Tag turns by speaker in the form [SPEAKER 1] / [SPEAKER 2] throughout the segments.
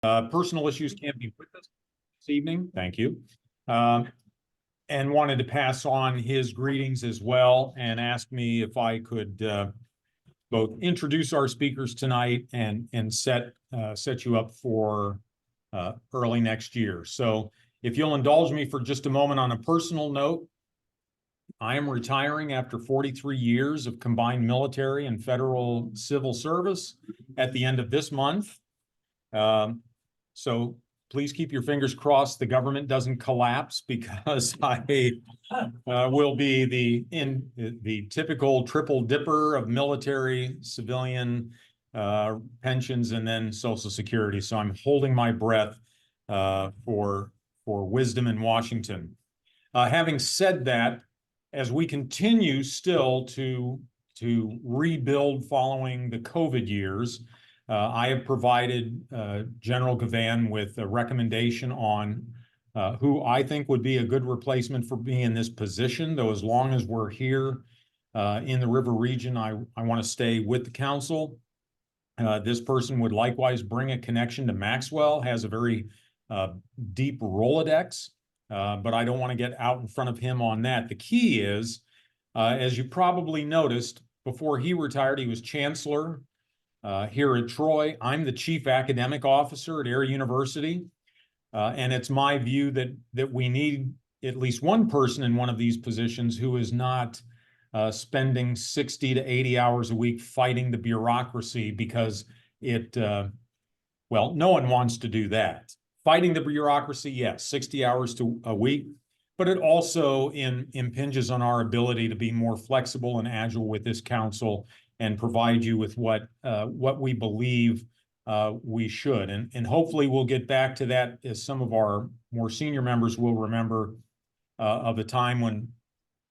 [SPEAKER 1] Personal issues can't be with us this evening. Thank you. And wanted to pass on his greetings as well and ask me if I could both introduce our speakers tonight and set you up for early next year. So if you'll indulge me for just a moment on a personal note, I am retiring after 43 years of combined military and federal civil service at the end of this month. So please keep your fingers crossed the government doesn't collapse, because I will be the typical triple dipper of military, civilian, pensions, and then Social Security. So I'm holding my breath for wisdom in Washington. Having said that, as we continue still to rebuild following the COVID years, I have provided General Gavan with a recommendation on who I think would be a good replacement for me in this position, though as long as we're here in the river region, I want to stay with the council. This person would likewise bring a connection to Maxwell, has a very deep Rolodex, but I don't want to get out in front of him on that. The key is, as you probably noticed, before he retired, he was chancellor here at Troy. I'm the chief academic officer at Air University, and it's my view that we need at least one person in one of these positions who is not spending 60 to 80 hours a week fighting the bureaucracy, because well, no one wants to do that. Fighting the bureaucracy, yes, 60 hours a week, but it also impinges on our ability to be more flexible and agile with this council and provide you with what we believe we should. And hopefully we'll get back to that, as some of our more senior members will remember of the time when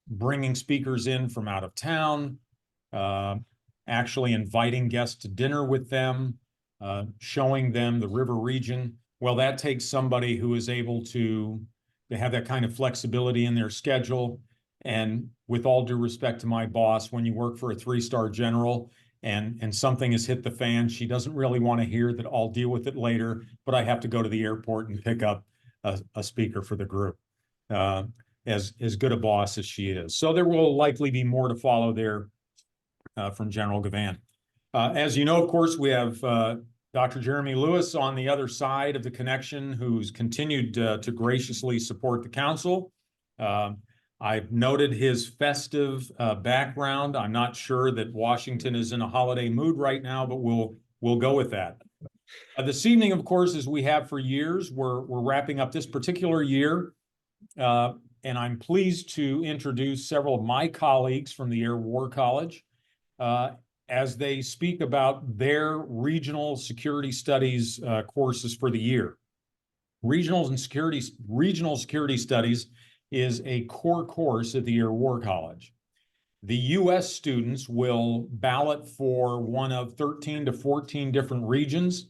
[SPEAKER 1] bringing speakers in from out of town, actually inviting guests to dinner with them, showing them the river region. Well, that takes somebody who is able to have that kind of flexibility in their schedule. And with all due respect to my boss, when you work for a three-star general and something has hit the fan, she doesn't really want to hear that I'll deal with it later, but I have to go to the airport and pick up a speaker for the group, as good a boss as she is. So there will likely be more to follow there from General Gavan. As you know, of course, we have Dr. Jeremy Lewis on the other side of the connection, who's continued to graciously support the council. I've noted his festive background. I'm not sure that Washington is in a holiday mood right now, but we'll go with that. This evening, of course, as we have for years, we're wrapping up this particular year, and I'm pleased to introduce several of my colleagues from the Air War College as they speak about their regional security studies courses for the year. Regional security studies is a core course at the Air War College. The U.S. students will ballot for one of 13 to 14 different regions.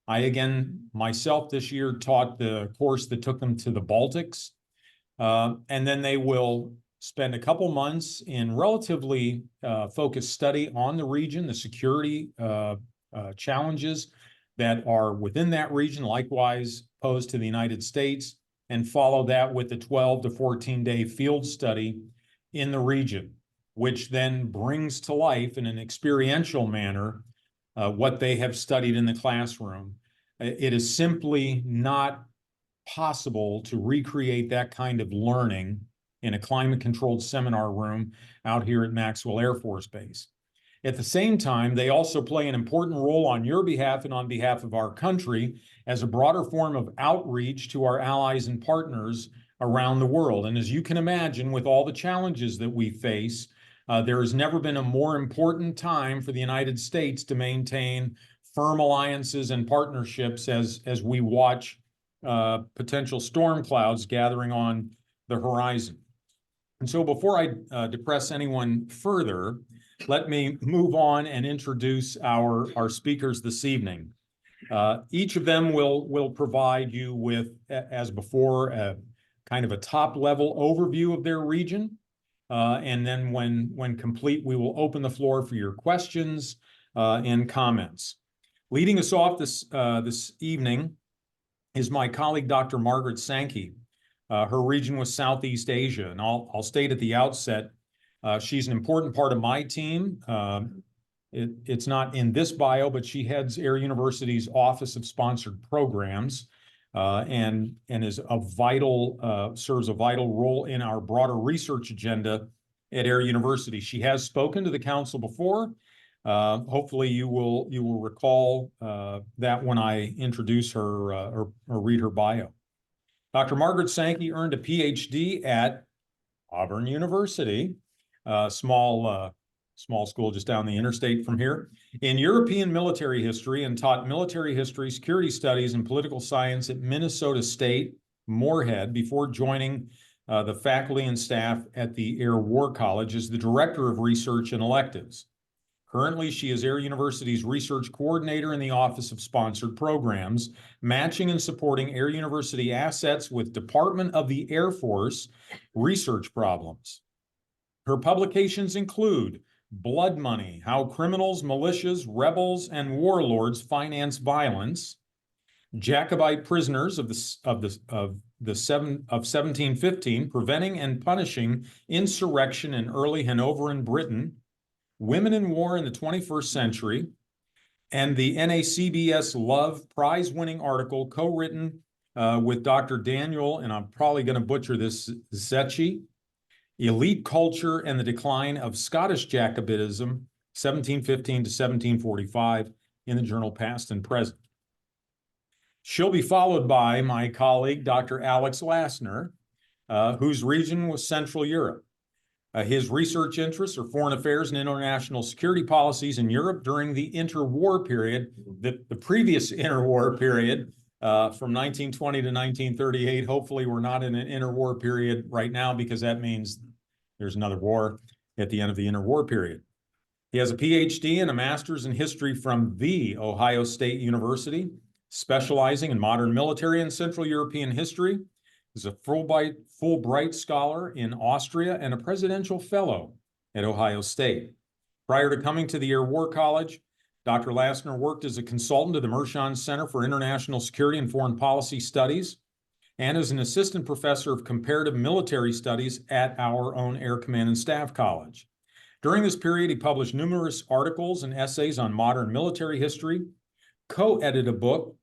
[SPEAKER 1] I, again, myself this year taught the course that took them to the Baltics. And then they will spend a couple months in relatively focused study on the region, the security challenges that are within that region, likewise posed to the United States, and follow that with a 12 to 14-day field study in the region, which then brings to life in an experiential manner what they have studied in the classroom. It is simply not possible to recreate that kind of learning in a climate-controlled seminar room out here at Maxwell Air Force Base. At the same time, they also play an important role on your behalf and on behalf of our country as a broader form of outreach to our allies and partners around the world. And as you can imagine, with all the challenges that we face, there has never been a more important time for the United States to maintain firm alliances and partnerships as we watch potential storm clouds gathering on the horizon. And so before I depress anyone further, let me move on and introduce our speakers this evening. Each of them will provide you with, as before, kind of a top-level overview of their region. And then when complete, we will open the floor for your questions and comments. Leading us off this evening is my colleague, Dr. Margaret Sankey. Her region was Southeast Asia, and I'll state at the outset, she's an important part of my team. It's not in this bio, but she heads Air University's Office of Sponsored Programs, and is a vital, serves a vital role in our broader research agenda at Air University. She has spoken to the council before. Hopefully you will recall that when I introduce her or read her bio. Dr. Margaret Sankey earned a PhD at Auburn University, small school just down the interstate from here, in European military history, and taught military history, security studies, and political science at Minnesota State, Moorhead, before joining the faculty and staff at the Air War College as the Director of Research and Electives. Currently, she is Air University's research coordinator in the Office of Sponsored Programs, matching and supporting Air University assets with Department of the Air Force research problems. Her publications include Blood Money: How Criminals, Militias, Rebels, and Warlords Finance Violence; Jacobite Prisoners of 1715, Preventing and Punishing Insurrection in Early Hanoverian Britain; Women in War in the 21st Century; and the NACBS Love prize-winning article co-written with Dr. Daniel, and I'm probably going to butcher this, Zecchi, Elite Culture and the Decline of Scottish Jacobitism, 1715 to 1745, in the journal Past and Present. She'll be followed by my colleague, Dr. Alex Lassner, whose region was Central Europe. His research interests are foreign affairs and international security policies in Europe during the interwar period, the previous interwar period from 1920 to 1938. Hopefully we're not in an interwar period right now, because that means there's another war at the end of the interwar period. He has a PhD and a master's in history from The Ohio State University, specializing in modern military and Central European history. He's a Fulbright Scholar in Austria and a Presidential Fellow at Ohio State. Prior to coming to the Air War College, Dr. Lassner worked as a consultant to the Mershon Center for International Security and Foreign Policy Studies, and as an assistant professor of comparative military studies at our own Air Command and Staff College. During this period, he published numerous articles and essays on modern military history, co-edited a book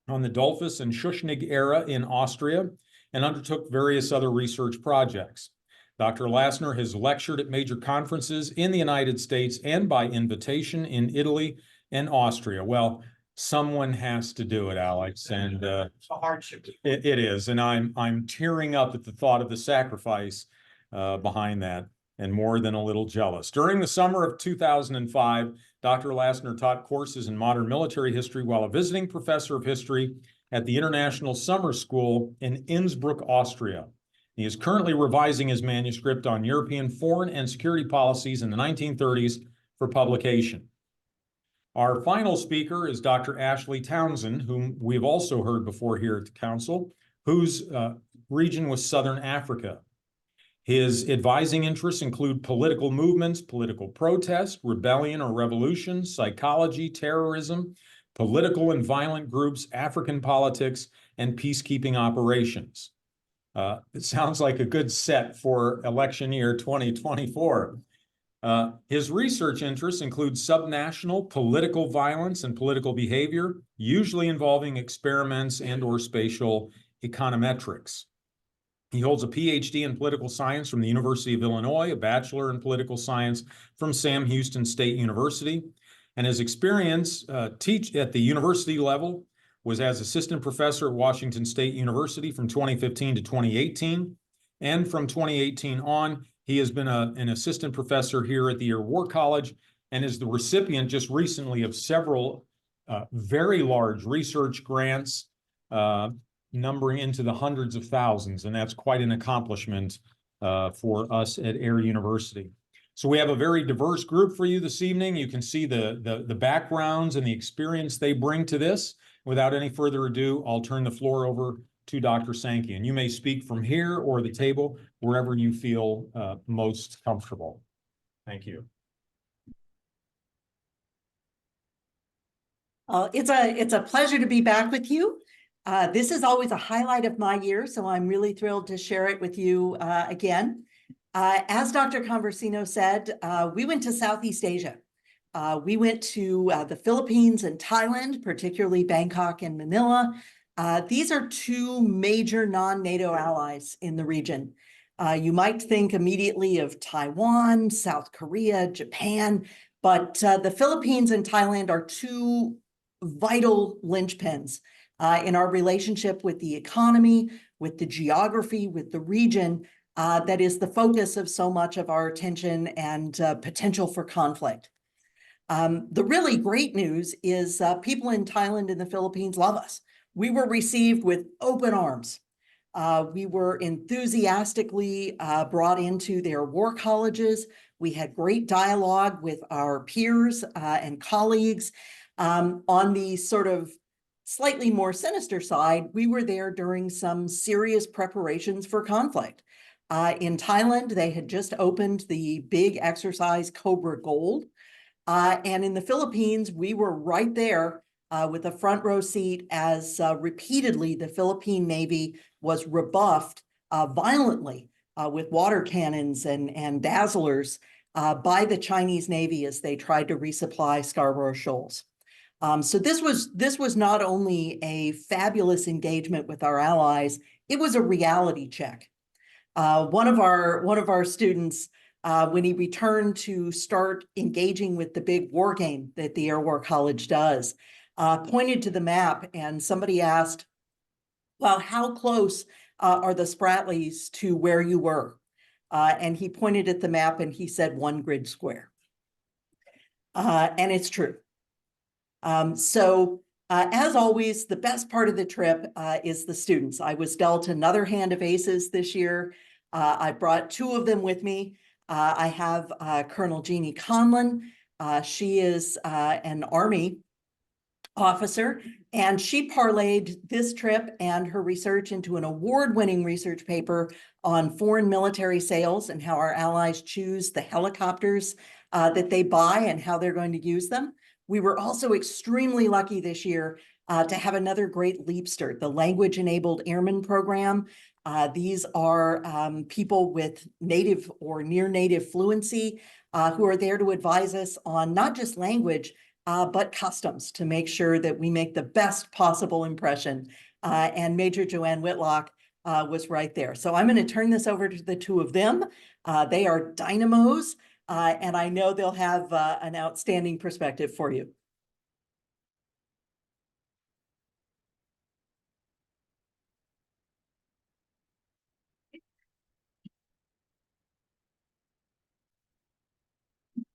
[SPEAKER 1] on the Dollfuss and Schuschnigg era in Austria, and undertook various other research projects. Dr. Lassner has lectured at major conferences in the United States and by invitation in Italy and Austria. Well, someone has to do it, Alex, and
[SPEAKER 2] it's a hardship.
[SPEAKER 1] It is, and I'm tearing up at the thought of the sacrifice behind that, and more than a little jealous. During the summer of 2005, Dr. Lassner taught courses in modern military history while a visiting professor of history at the International Summer School in Innsbruck, Austria. He is currently revising his manuscript on European foreign and security policies in the 1930s for publication. Our final speaker is Dr. Ashley Townsen, whom we've also heard before here at the council, whose region was Southern Africa. His advising interests include political movements, political protest, rebellion or revolution, psychology, terrorism, political and violent groups, African politics, and peacekeeping operations. It sounds like a good set for election year 2024. His research interests include subnational political violence and political behavior, usually involving experiments and/or spatial econometrics. He holds a PhD in political science from the University of Illinois, a bachelor in political science from Sam Houston State University, and his experience teach at the university level was as assistant professor at Washington State University from 2015 to 2018. And from 2018 on, he has been an assistant professor here at the Air War College, and is the recipient just recently of several very large research grants, numbering into the hundreds of thousands. And that's quite an accomplishment for us at Air University. So we have a very diverse group for you this evening. You can see the backgrounds and the experience they bring to this. Without any further ado, I'll turn the floor over to Dr. Sankey, and you may speak from here or the table, wherever you feel most comfortable. Thank you.
[SPEAKER 2] It's a pleasure to be back with you. This is always a highlight of my year, so I'm really thrilled to share it with you again. As Dr. Conversino said, we went to Southeast Asia. We went to the Philippines and Thailand, particularly Bangkok and Manila. These are two major non-NATO allies in the region. You might think immediately of Taiwan, South Korea, Japan, but the Philippines and Thailand are two vital linchpins in our relationship with the economy, with the geography, with the region that is the focus of so much of our attention and potential for conflict. The really great news is people in Thailand and the Philippines love us. We were received with open arms. We were enthusiastically brought into their war colleges. We had great dialogue with our peers and colleagues. On the sort of slightly more sinister side, we were there during some serious preparations for conflict. In Thailand, they had just opened the big exercise Cobra Gold. And in the Philippines, we were right there with a front row seat as repeatedly the Philippine Navy was rebuffed violently with water cannons and dazzlers by the Chinese Navy as they tried to resupply Scarborough Shoals. So this was not only a fabulous engagement with our allies, it was a reality check. One of our students, when he returned to start engaging with the big war game that the Air War College does, pointed to the map, and somebody asked, well, how close are the Spratlys to where you were? And he pointed at the map and he said 1 grid square. And it's true. As always, the best part of the trip is the students. I was dealt another hand of aces this year. I brought 2 of them with me. I have Colonel Jeannie Conlon. She is an Army officer, and she parlayed this trip and her research into an award-winning research paper on foreign military sales and how our allies choose the helicopters that they buy and how they're going to use them. We were also extremely lucky this year to have another great Leapster, the Language-Enabled Airman Program. These are people with native or near native fluency who are there to advise us on not just language, but customs to make sure that we make the best possible impression. And Major Joanne Whitlock was right there. So I'm going to turn this over to the 2 of them. They are dynamos, and I know they'll have an outstanding perspective for you.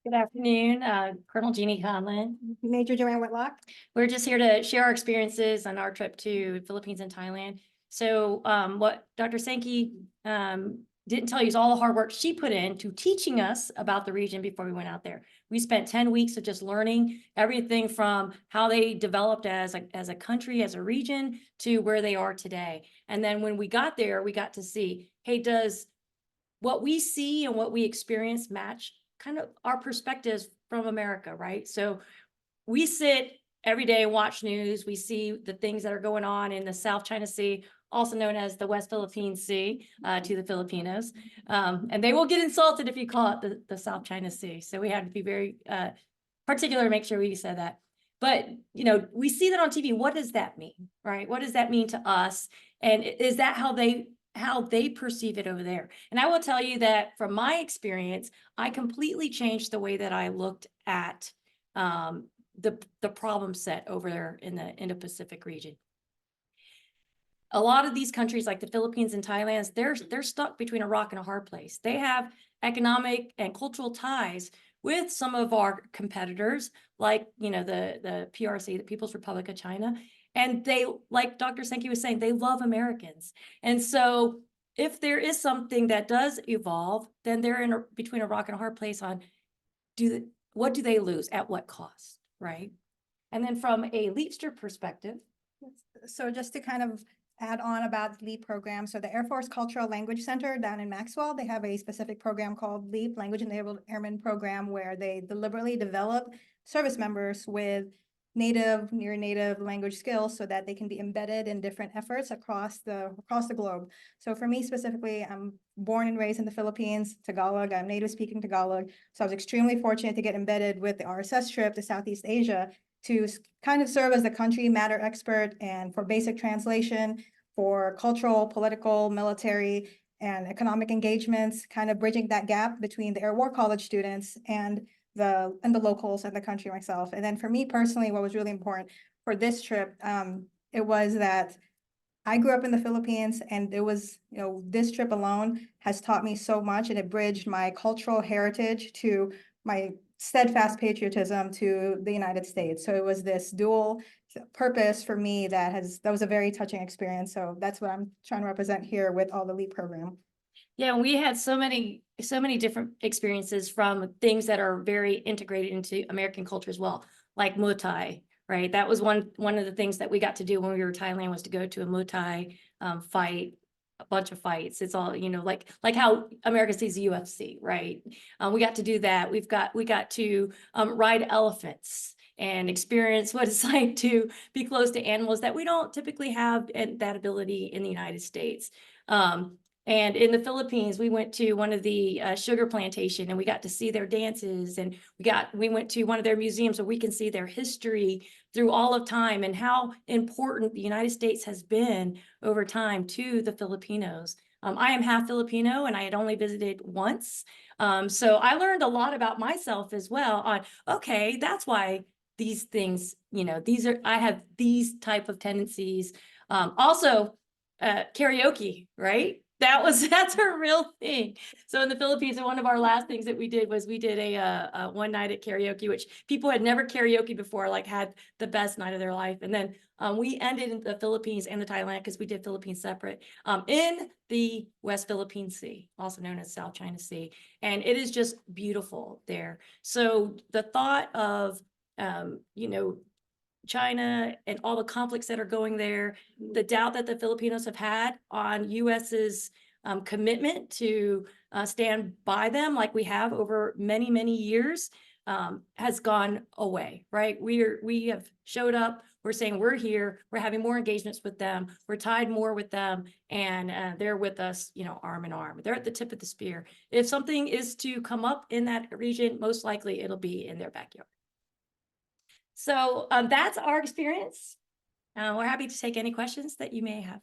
[SPEAKER 3] Good afternoon, Colonel Jeannie Conlon.
[SPEAKER 4] Major Joanne Whitlock.
[SPEAKER 3] We're just here to share our experiences on our trip to Philippines and Thailand. So what Dr. Sankey didn't tell you is all the hard work she put into teaching us about the region before we went out there. We spent 10 weeks of just learning everything from how they developed as a country, as a region, to where they are today. And then when we got there, we got to see, hey, does what we see and what we experience match kind of our perspectives from America, right? So we sit every day, watch news. We see the things that are going on in the South China Sea, also known as the West Philippine Sea to the Filipinos. And they will get insulted if you call it the South China Sea. So we have to be very particular to make sure we said that. But, you know, we see that on TV. What does that mean, right? What does that mean to us? And is that how they perceive it over there? And I will tell you that from my experience, I completely changed the way that I looked at the problem set over there in the Indo-Pacific region. A lot of these countries like the Philippines and Thailand, they're stuck between a rock and a hard place. They have economic and cultural ties with some of our competitors, like, you know, the PRC, the People's Republic of China. And they, like Dr. Sankey was saying, they love Americans. And so if there is something that does evolve, then they're between a rock and a hard place on what do they lose at what cost, right? And then from a Leapster perspective.
[SPEAKER 4] So just to kind of add on about the LEAP program. So the Air Force Cultural Language Center down in Maxwell, they have a specific program called LEAP, Language Enabled Airman Program, where they deliberately develop service members with native, near native language skills so that they can be embedded in different efforts across the globe. So for me specifically, I'm born and raised in the Philippines, Tagalog, I'm native speaking Tagalog. So I was extremely fortunate to get embedded with the RSS trip to Southeast Asia to kind of serve as the country matter expert and for basic translation, for cultural, political, military, and economic engagements, kind of bridging that gap between the Air War College students and the locals and the country myself. And then for me personally, what was really important for this trip, it was that I grew up in the Philippines, and it was, this trip alone has taught me so much, and it bridged my cultural heritage to my steadfast patriotism to the United States. So it was this dual purpose for me that was a very touching experience. So that's what I'm trying to represent here with all the LEAP program.
[SPEAKER 3] Yeah, we had so many different experiences from things that are very integrated into American culture as well, like Muay Thai, right? That was one of the things that we got to do when we were in Thailand, was to go to a Muay Thai fight, a bunch of fights. It's all, like how America sees the UFC, right? We got to do that. We got to ride elephants and experience what it's like to be close to animals that we don't typically have that ability in the United States. And in the Philippines, we went to one of the sugar plantation, and we got to see their dances, and we went to one of their museums where we can see their history through all of time and how important the United States has been over time to the Filipinos. I am half Filipino, and I had only visited once. So I learned a lot about myself as well on, okay, that's why these things, I have these type of tendencies. Also, karaoke, right? That's a real thing. So in the Philippines, one of our last things that we did was we did a one night at karaoke, which people had never karaoke before, like had the best night of their life. And then we ended in the Philippines and the Thailand, because we did Philippines separate, in the West Philippine Sea, also known as South China Sea. And it is just beautiful there. So the thought of, China and all the conflicts that are going there, the doubt that the Filipinos have had on US's commitment to stand by them, like we have over many, many years, has gone away, right? We have showed up, we're saying we're here, we're having more engagements with them, we're tied more with them, and they're with us, arm in arm. They're at the tip of the spear. If something is to come up in that region, most likely it'll be in their backyard. So that's our experience. We're happy to take any questions that you may have.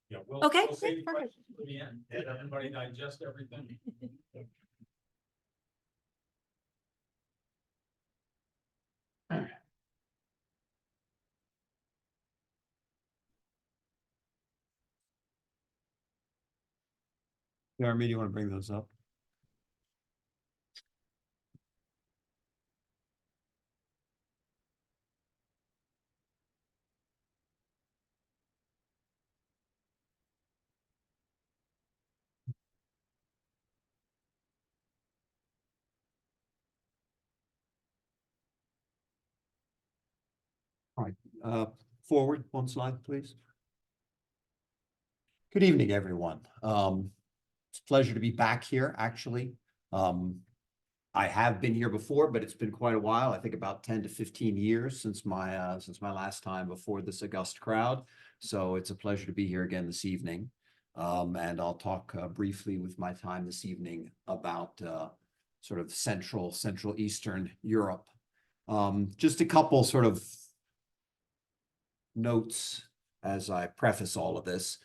[SPEAKER 1] Yeah,
[SPEAKER 3] Okay,
[SPEAKER 1] we'll save
[SPEAKER 3] perfect.
[SPEAKER 1] questions for the end. Let everybody digest everything.
[SPEAKER 5] Jeremy, do you want to bring those up? All right, forward one slide, please. Good evening, everyone. It's a pleasure to be back here, actually. I have been here before, but it's been quite a while. I think about 10 to 15 years since my last time before this august crowd. So it's a pleasure to be here again this evening. And I'll talk briefly with my time this evening about sort of Central Eastern Europe. Just a couple sort of notes as I preface all of this.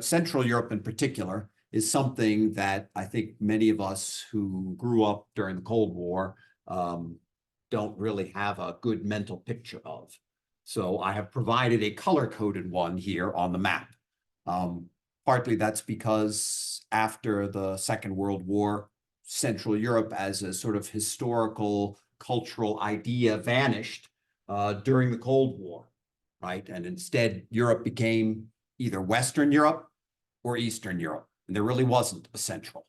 [SPEAKER 5] Central Europe in particular is something that I think many of us who grew up during the Cold War don't really have a good mental picture of. So I have provided a color-coded one here on the map. Partly that's because after the Second World War, Central Europe as a sort of historical, cultural idea vanished during the Cold War, right? And instead, Europe became either Western Europe or Eastern Europe. And there really wasn't a Central.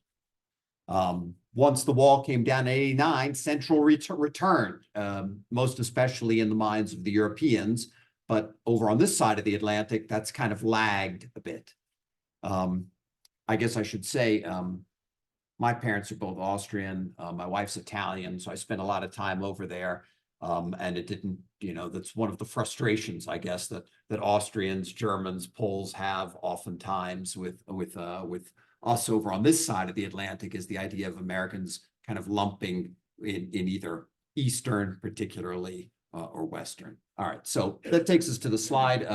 [SPEAKER 5] Once the wall came down in '89, Central returned, most especially in the minds of the Europeans. But over on this side of the Atlantic, that's kind of lagged a bit. I guess I should say My parents are both Austrian. My wife's Italian, so I spent a lot of time over there. And it didn't, that's one of the frustrations, I guess, that Austrians, Germans, Poles have oftentimes with us over on this side of the Atlantic, is the idea of Americans kind of lumping in either Eastern, particularly, or Western. All right, so that takes us to the slide.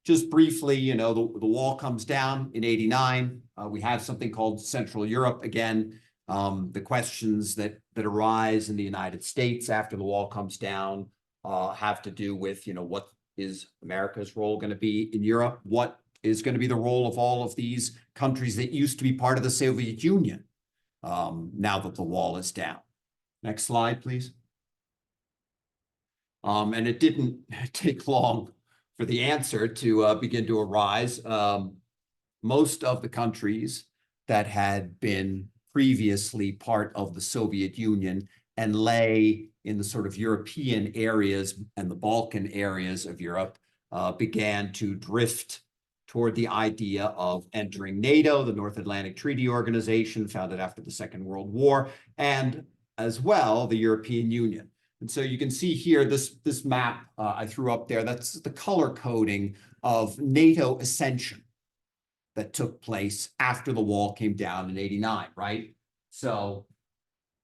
[SPEAKER 5] Just briefly, the wall comes down in '89. We have something called Central Europe again. The questions that arise in the United States after the wall comes down have to do with, what is America's role going to be in Europe? What is going to be the role of all of these countries that used to be part of the Soviet Union now that the wall is down? Next slide, please. And it didn't take long for the answer to begin to arise. Most of the countries that had been previously part of the Soviet Union and lay in the sort of European areas and the Balkan areas of Europe began to drift toward the idea of entering NATO, the North Atlantic Treaty Organization, founded after the Second World War, and as well the European Union. And so you can see here, this map I threw up there, that's the color coding of NATO ascension that took place after the wall came down in '89, right? So,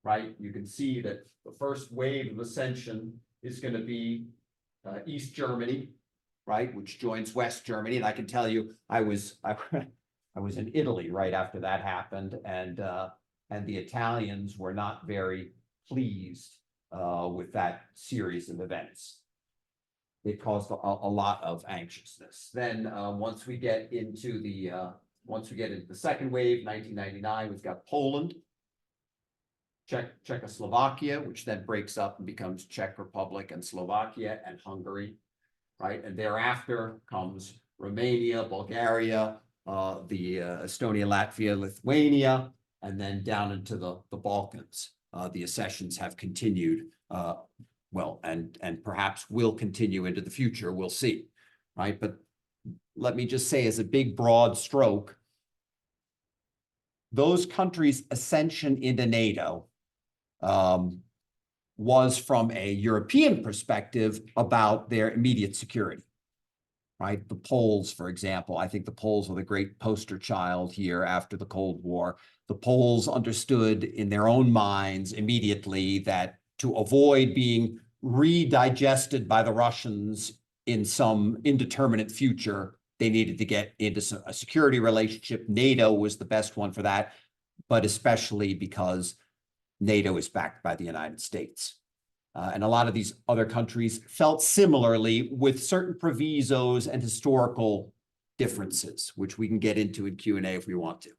[SPEAKER 5] right, you can see that the first wave of ascension is going to be East Germany, right, which joins West Germany. And I can tell you, I was in Italy right after that happened, and the Italians were not very pleased with that series of events. It caused a lot of anxiousness. Then once we get into the second wave, 1999, we've got Poland, Czechoslovakia, which then breaks up and becomes Czech Republic and Slovakia and Hungary, right? And thereafter comes Romania, Bulgaria, the Estonia, Latvia, Lithuania, and then down into the Balkans. The accessions have continued, well, and perhaps will continue into the future. We'll see, right? But let me just say, as a big, broad stroke, those countries' ascension into NATO was, from a European perspective, about their immediate security, right? The Poles, for example, I think the Poles were the great poster child here after the Cold War. The Poles understood in their own minds immediately that to avoid being redigested by the Russians in some indeterminate future, they needed to get into a security relationship. NATO was the best one for that, but especially because NATO is backed by the United States. And a lot of these other countries felt similarly, with certain provisos and historical differences, which we can get into in Q&A if we want to.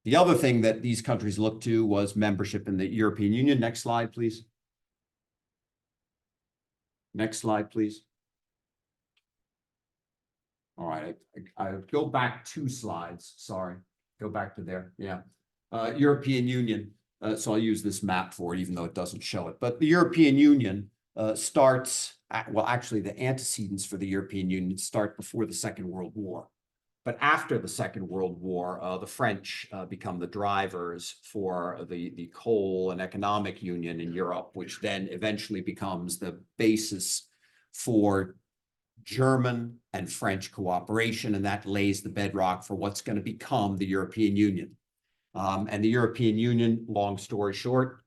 [SPEAKER 5] The other thing that these countries looked to was membership in the European Union. Next slide, please. Next slide, please. All right, I go back 2 slides. Sorry, go back to there. Yeah, European Union. So I'll use this map for it, even though it doesn't show it. But the European Union starts, well, actually the antecedents for the European Union start before the Second World War. But after the Second World War, the French become the drivers for the coal and economic union in Europe, which then eventually becomes the basis for German and French cooperation, and that lays the bedrock for what's going to become the European Union. And the European Union, long story short,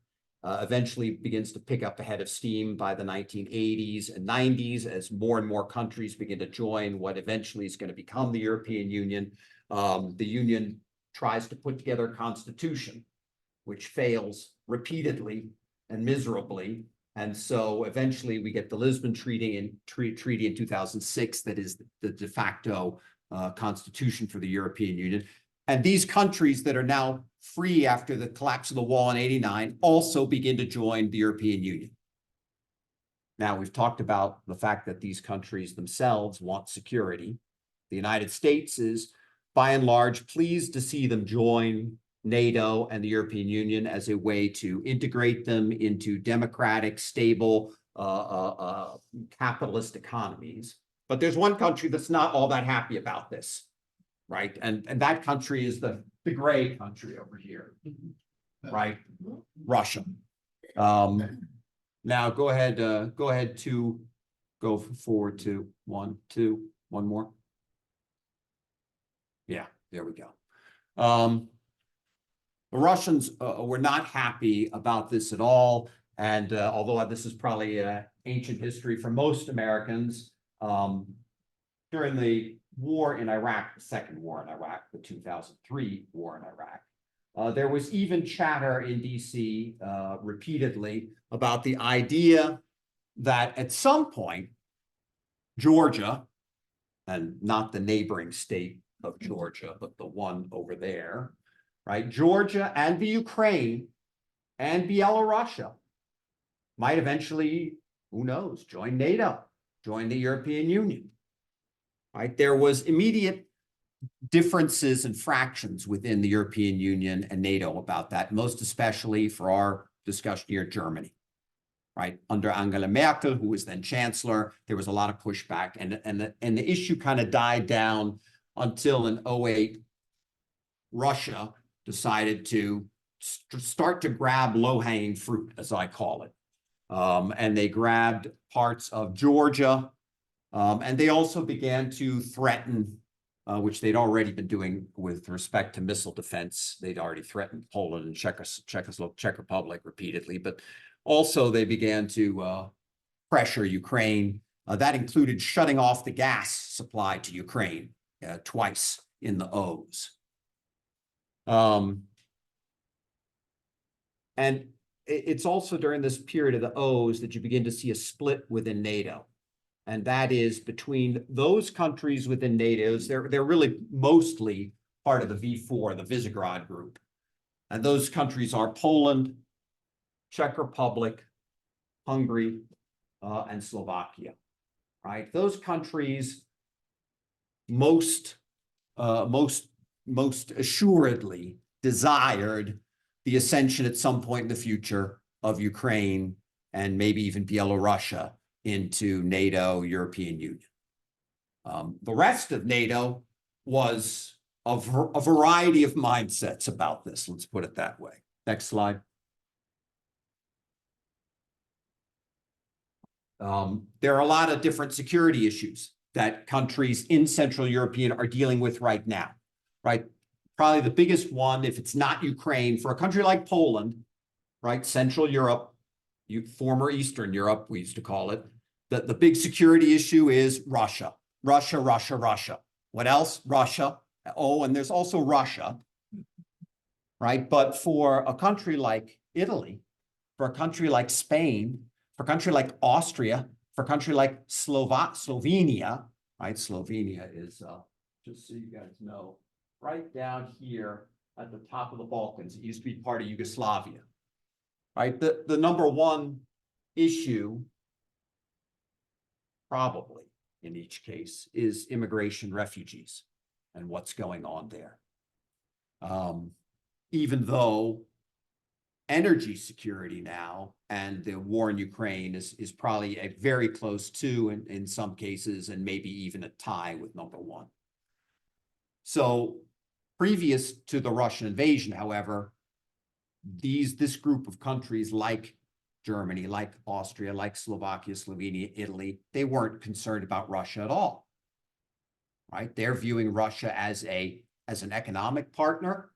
[SPEAKER 5] eventually begins to pick up a head of steam by the 1980s and 90s as more and more countries begin to join what eventually is going to become the European Union. The Union tries to put together a constitution, which fails repeatedly and miserably. And so eventually we get the Lisbon Treaty in 2006 that is the de facto constitution for the European Union. And these countries that are now free after the collapse of the wall in '89 also begin to join the European Union. Now, we've talked about the fact that these countries themselves want security. The United States is, by and large, pleased to see them join NATO and the European Union as a way to integrate them into democratic, stable, capitalist economies. But there's one country that's not all that happy about this, right? And that country is the the gray country over here, right? Russia. Now go ahead to go forward to one more. Yeah, there we go. The Russians were not happy about this at all. And although this is probably ancient history for most Americans, during the war in Iraq, the second war in Iraq, the 2003 war in Iraq, there was even chatter in DC repeatedly about the idea that at some point, Georgia, and not the neighboring state of Georgia, but the one over there, right? Georgia and the Ukraine and Belarusia might eventually, who knows, join NATO, join the European Union, right? There was immediate differences and fractions within the European Union and NATO about that, most especially for our discussion here, Germany, right? Under Angela Merkel, who was then chancellor, there was a lot of pushback, and the issue kind of died down until in 2008, Russia decided to start to grab low-hanging fruit, as I call it. And they grabbed parts of Georgia, and they also began to threaten, which they'd already been doing with respect to missile defense. They'd already threatened Poland and Czech Republic repeatedly, but also they began to pressure Ukraine. That included shutting off the gas supply to Ukraine twice in the O's. And it's also during this period of the O's that you begin to see a split within NATO. And that is between those countries within NATO's, they're really mostly part of the V4, the Visegrad group. And those countries are Poland, Czech Republic, Hungary, and Slovakia, right? Those countries most assuredly desired the ascension at some point in the future of Ukraine and maybe even Belarusia into NATO, European Union. The rest of NATO was a variety of mindsets about this, let's put it that way. Next slide. There are a lot of different security issues that countries in Central European are dealing with right now, right? Probably the biggest one, if it's not Ukraine, for a country like Poland, right? Central Europe, former Eastern Europe, we used to call it. The big security issue is Russia. Russia. What else? Russia. Oh, and there's also Russia, right? But for a country like Italy, for a country like Spain, for a country like Austria, for a country like Slovenia, right? Slovenia is, just so you guys know, right down here at the top of the Balkans. It used to be part of Yugoslavia, right? The number one issue, probably in each case, is immigration, refugees, and what's going on there. Even though energy security now and the war in Ukraine is probably a very close to, in some cases, and maybe even a tie with number one. So previous to the Russian invasion, however, this group of countries like Germany, like Austria, like Slovakia, Slovenia, Italy, they weren't concerned about Russia at all, right? They're viewing Russia as an economic partner,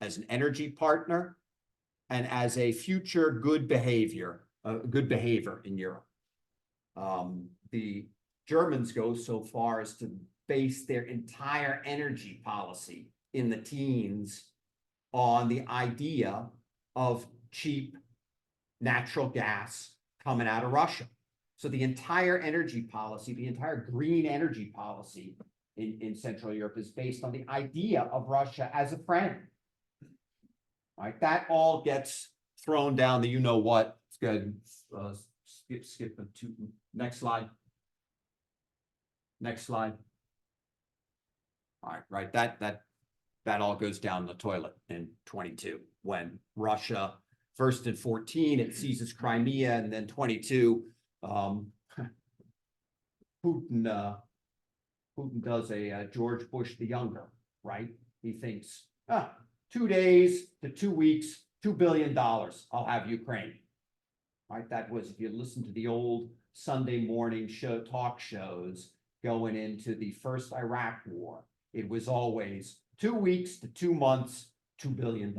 [SPEAKER 5] as an energy partner, and as a future good behavior in Europe. The Germans go so far as to base their entire energy policy in the teens on the idea of cheap natural gas coming out of Russia. So the entire energy policy, the entire green energy policy in Central Europe is based on the idea of Russia as a friend. Right, that all gets thrown down the you-know-what. Let's go ahead and skip to next slide. Next slide. All right, that all goes down the toilet in 22 when Russia, first in 14, it seizes Crimea, and then 22, Putin does a George Bush the Younger, right? He thinks, 2 days to 2 weeks, $2 billion, I'll have Ukraine. Right, that was, if you listen to the old Sunday morning talk shows going into the first Iraq war, it was always 2 weeks to 2 months, $2 billion.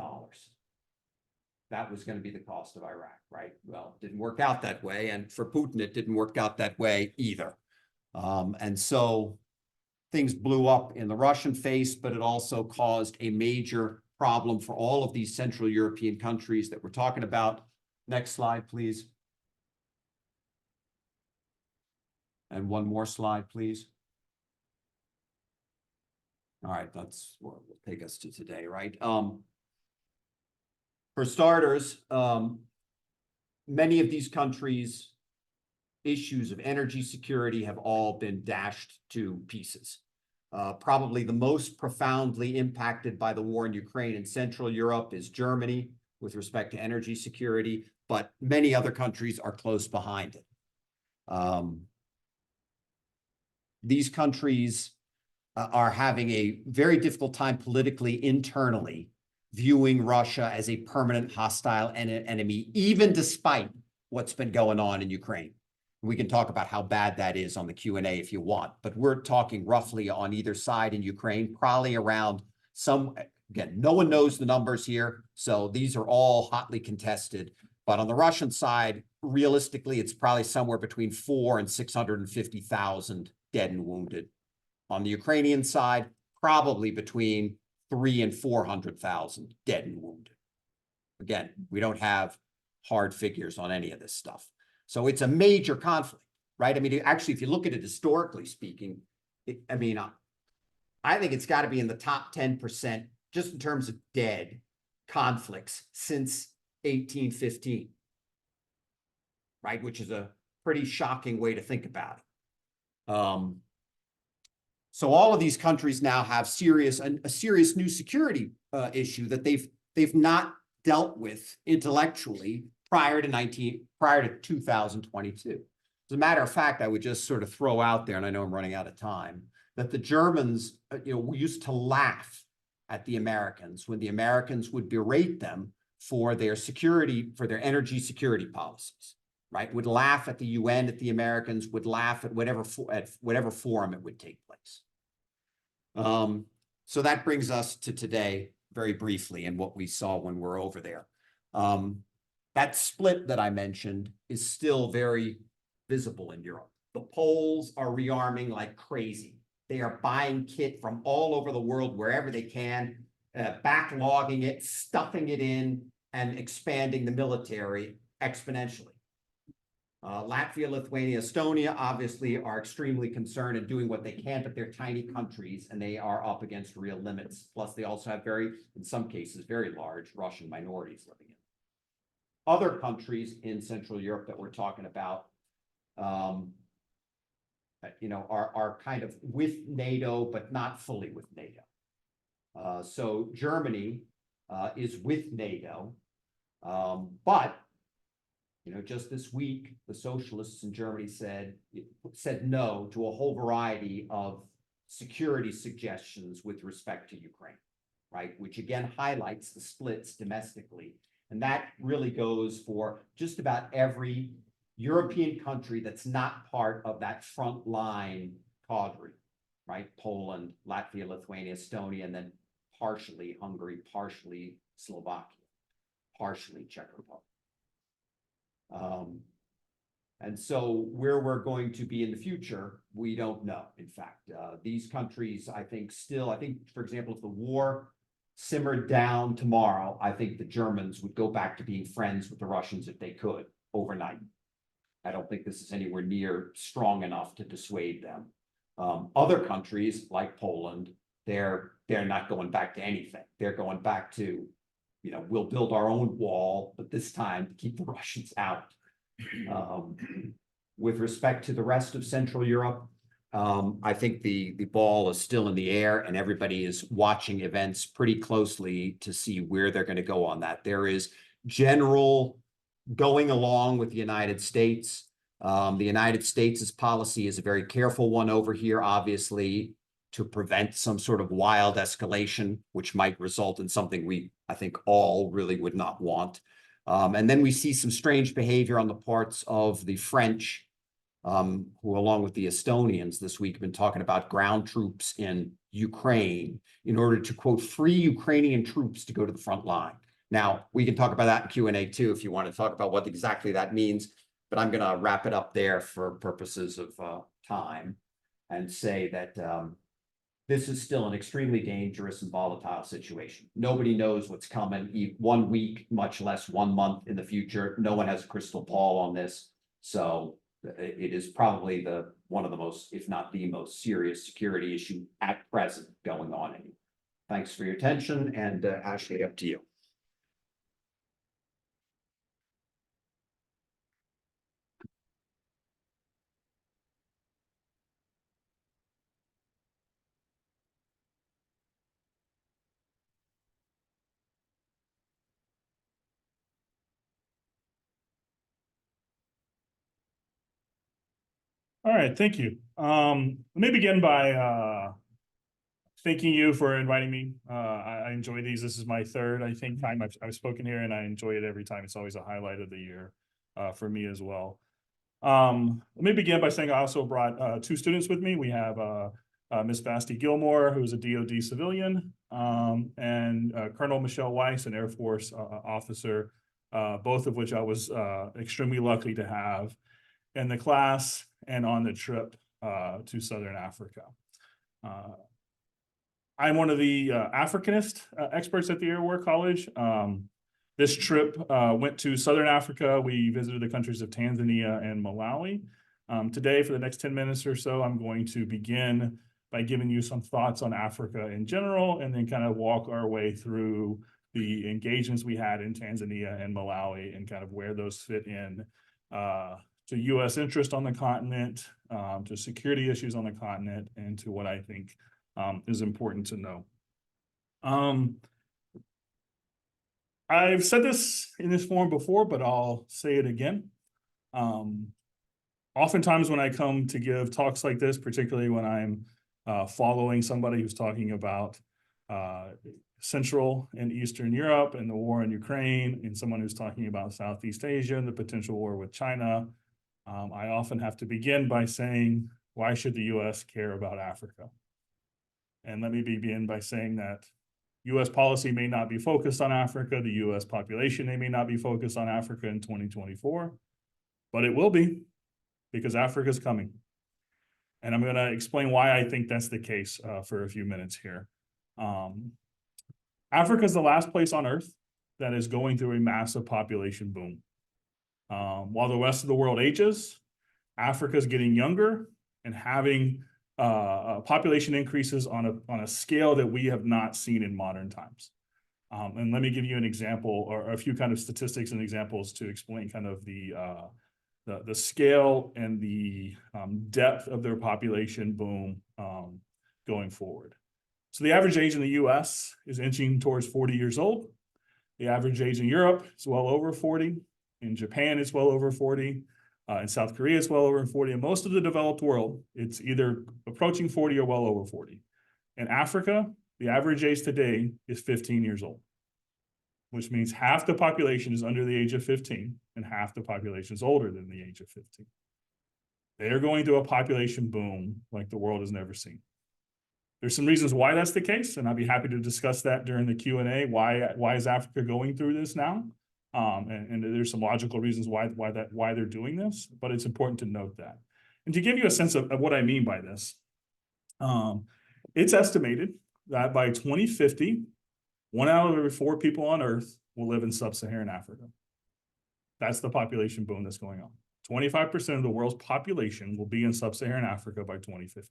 [SPEAKER 5] That was going to be the cost of Iraq, right? Well, it didn't work out that way. And for Putin, it didn't work out that way either. And so things blew up in the Russian face, but it also caused a major problem for all of these Central European countries that we're talking about. Next slide, please. And one more slide, please. All right, that's what will take us to today, right? For starters, many of these countries' issues of energy security have all been dashed to pieces. Probably the most profoundly impacted by the war in Ukraine and Central Europe is Germany with respect to energy security, but many other countries are close behind it. These countries are having a very difficult time politically internally viewing Russia as a permanent hostile enemy, even despite what's been going on in Ukraine. We can talk about how bad that is on the Q&A if you want, but we're talking roughly on either side in Ukraine, probably around some, again, no one knows the numbers here, so these are all hotly contested. But on the Russian side, realistically, it's probably somewhere between 400,000 and 650,000 dead and wounded. On the Ukrainian side, probably between 300,000 and 400,000 dead and wounded. Again, we don't have hard figures on any of this stuff. So it's a major conflict, right? I mean, actually, if you look at it historically speaking, I think it's got to be in the top 10% just in terms of dead conflicts since 1815, right? Which is a pretty shocking way to think about it. So all of these countries now have a serious new security issue that they've not dealt with intellectually prior to 2022. As a matter of fact, I would just sort of throw out there, and I know I'm running out of time, that the Germans, used to laugh at the Americans when the Americans would berate them for their energy security policies, right? Would laugh at the UN, at the Americans, would laugh at whatever forum it would take place. So that brings us to today very briefly and what we saw when we're over there. That split that I mentioned is still very visible in Europe. The Poles are rearming like crazy. They are buying kit from all over the world, wherever they can, backlogging it, stuffing it in, and expanding the military exponentially. Latvia, Lithuania, Estonia obviously are extremely concerned and doing what they can, but they're tiny countries and they are up against real limits. Plus, they also have in some cases, very large Russian minorities living in. Other countries in Central Europe that we're talking about, are kind of with NATO, but not fully with NATO. So Germany is with NATO, but just this week, the socialists in Germany said no to a whole variety of security suggestions with respect to Ukraine, right? Which again highlights the splits domestically. And that really goes for just about every European country that's not part of that front line cadre, right? Poland, Latvia, Lithuania, Estonia, and then partially Hungary, partially Slovakia, partially Czech Republic. And so where we're going to be in the future, we don't know. In fact, these countries, I think, for example, if the war simmered down tomorrow, I think the Germans would go back to being friends with the Russians if they could overnight. I don't think this is anywhere near strong enough to dissuade them. Other countries like Poland, they're not going back to anything. They're going back to, we'll build our own wall, but this time to keep the Russians out. With respect to the rest of Central Europe, I think the ball is still in the air and everybody is watching events pretty closely to see where they're going to go on that. There is general going along with the United States. The United States' policy is a very careful one over here, obviously. to prevent some sort of wild escalation, which might result in something we, I think, all really would not want. And then we see some strange behavior on the parts of the French, who, along with the Estonians this week, have been talking about ground troops in Ukraine in order to, quote, free Ukrainian troops to go to the front line. Now, we can talk about that in Q&A too, if you want to talk about what exactly that means, but I'm going to wrap it up there for purposes of time and say that this is still an extremely dangerous and volatile situation. Nobody knows what's coming 1 week, much less 1 month in the future. No one has a crystal ball on this. So it is probably one of the most, if not the most serious security issue at present going on. Thanks for your attention, and Ashley, up to you.
[SPEAKER 6] All right, thank you. Let me begin by thanking you for inviting me. I enjoy these. This is my third, I think, time I've spoken here, and I enjoy it every time. It's always a highlight of the year for me as well. Let me begin by saying I also brought 2 students with me. We have Miss Basti Gilmore, who's a DoD civilian, and Colonel Michelle Weiss, an Air Force officer, both of which I was extremely lucky to have in the class and on the trip to Southern Africa. I'm one of the Africanist experts at the Air War College. This trip went to Southern Africa. We visited the countries of Tanzania and Malawi. Today, for the next 10 minutes or so, I'm going to begin by giving you some thoughts on Africa in general, and then kind of walk our way through the engagements we had in Tanzania and Malawi and kind of where those fit in to U.S. interest on the continent, to security issues on the continent, and to what I think is important to know. I've said this in this forum before, but I'll say it again. Oftentimes when I come to give talks like this, particularly when I'm following somebody who's talking about Central and Eastern Europe and the war in Ukraine, and someone who's talking about Southeast Asia and the potential war with China, I often have to begin by saying, why should the U.S. care about Africa? And let me begin by saying that U.S. policy may not be focused on Africa. The U.S. population may not be focused on Africa in 2024, but it will be, because Africa is coming. And I'm going to explain why I think that's the case for a few minutes here. Africa is the last place on Earth that is going through a massive population boom. While the rest of the world ages, Africa is getting younger and having population increases on a scale that we have not seen in modern times. And let me give you an example, or a few kind of statistics and examples to explain kind of the scale and the depth of their population boom going forward. So the average age in the US is inching towards 40 years old. The average age in Europe is well over 40. In Japan, it's well over 40. In South Korea, it's well over 40. And most of the developed world, it's either approaching 40 or well over 40. In Africa, the average age today is 15 years old, which means half the population is under the age of 15 and half the population is older than the age of 15. They are going through a population boom like the world has never seen. There's some reasons why that's the case, and I'll be happy to discuss that during the Q&A. Why is Africa going through this now? And there's some logical reasons why they're doing this, but it's important to note that. And to give you a sense of what I mean by this, it's estimated that by 2050, 1 out of every 4 people on Earth will live in sub-Saharan Africa. That's the population boom that's going on. 25% of the world's population will be in sub-Saharan Africa by 2050.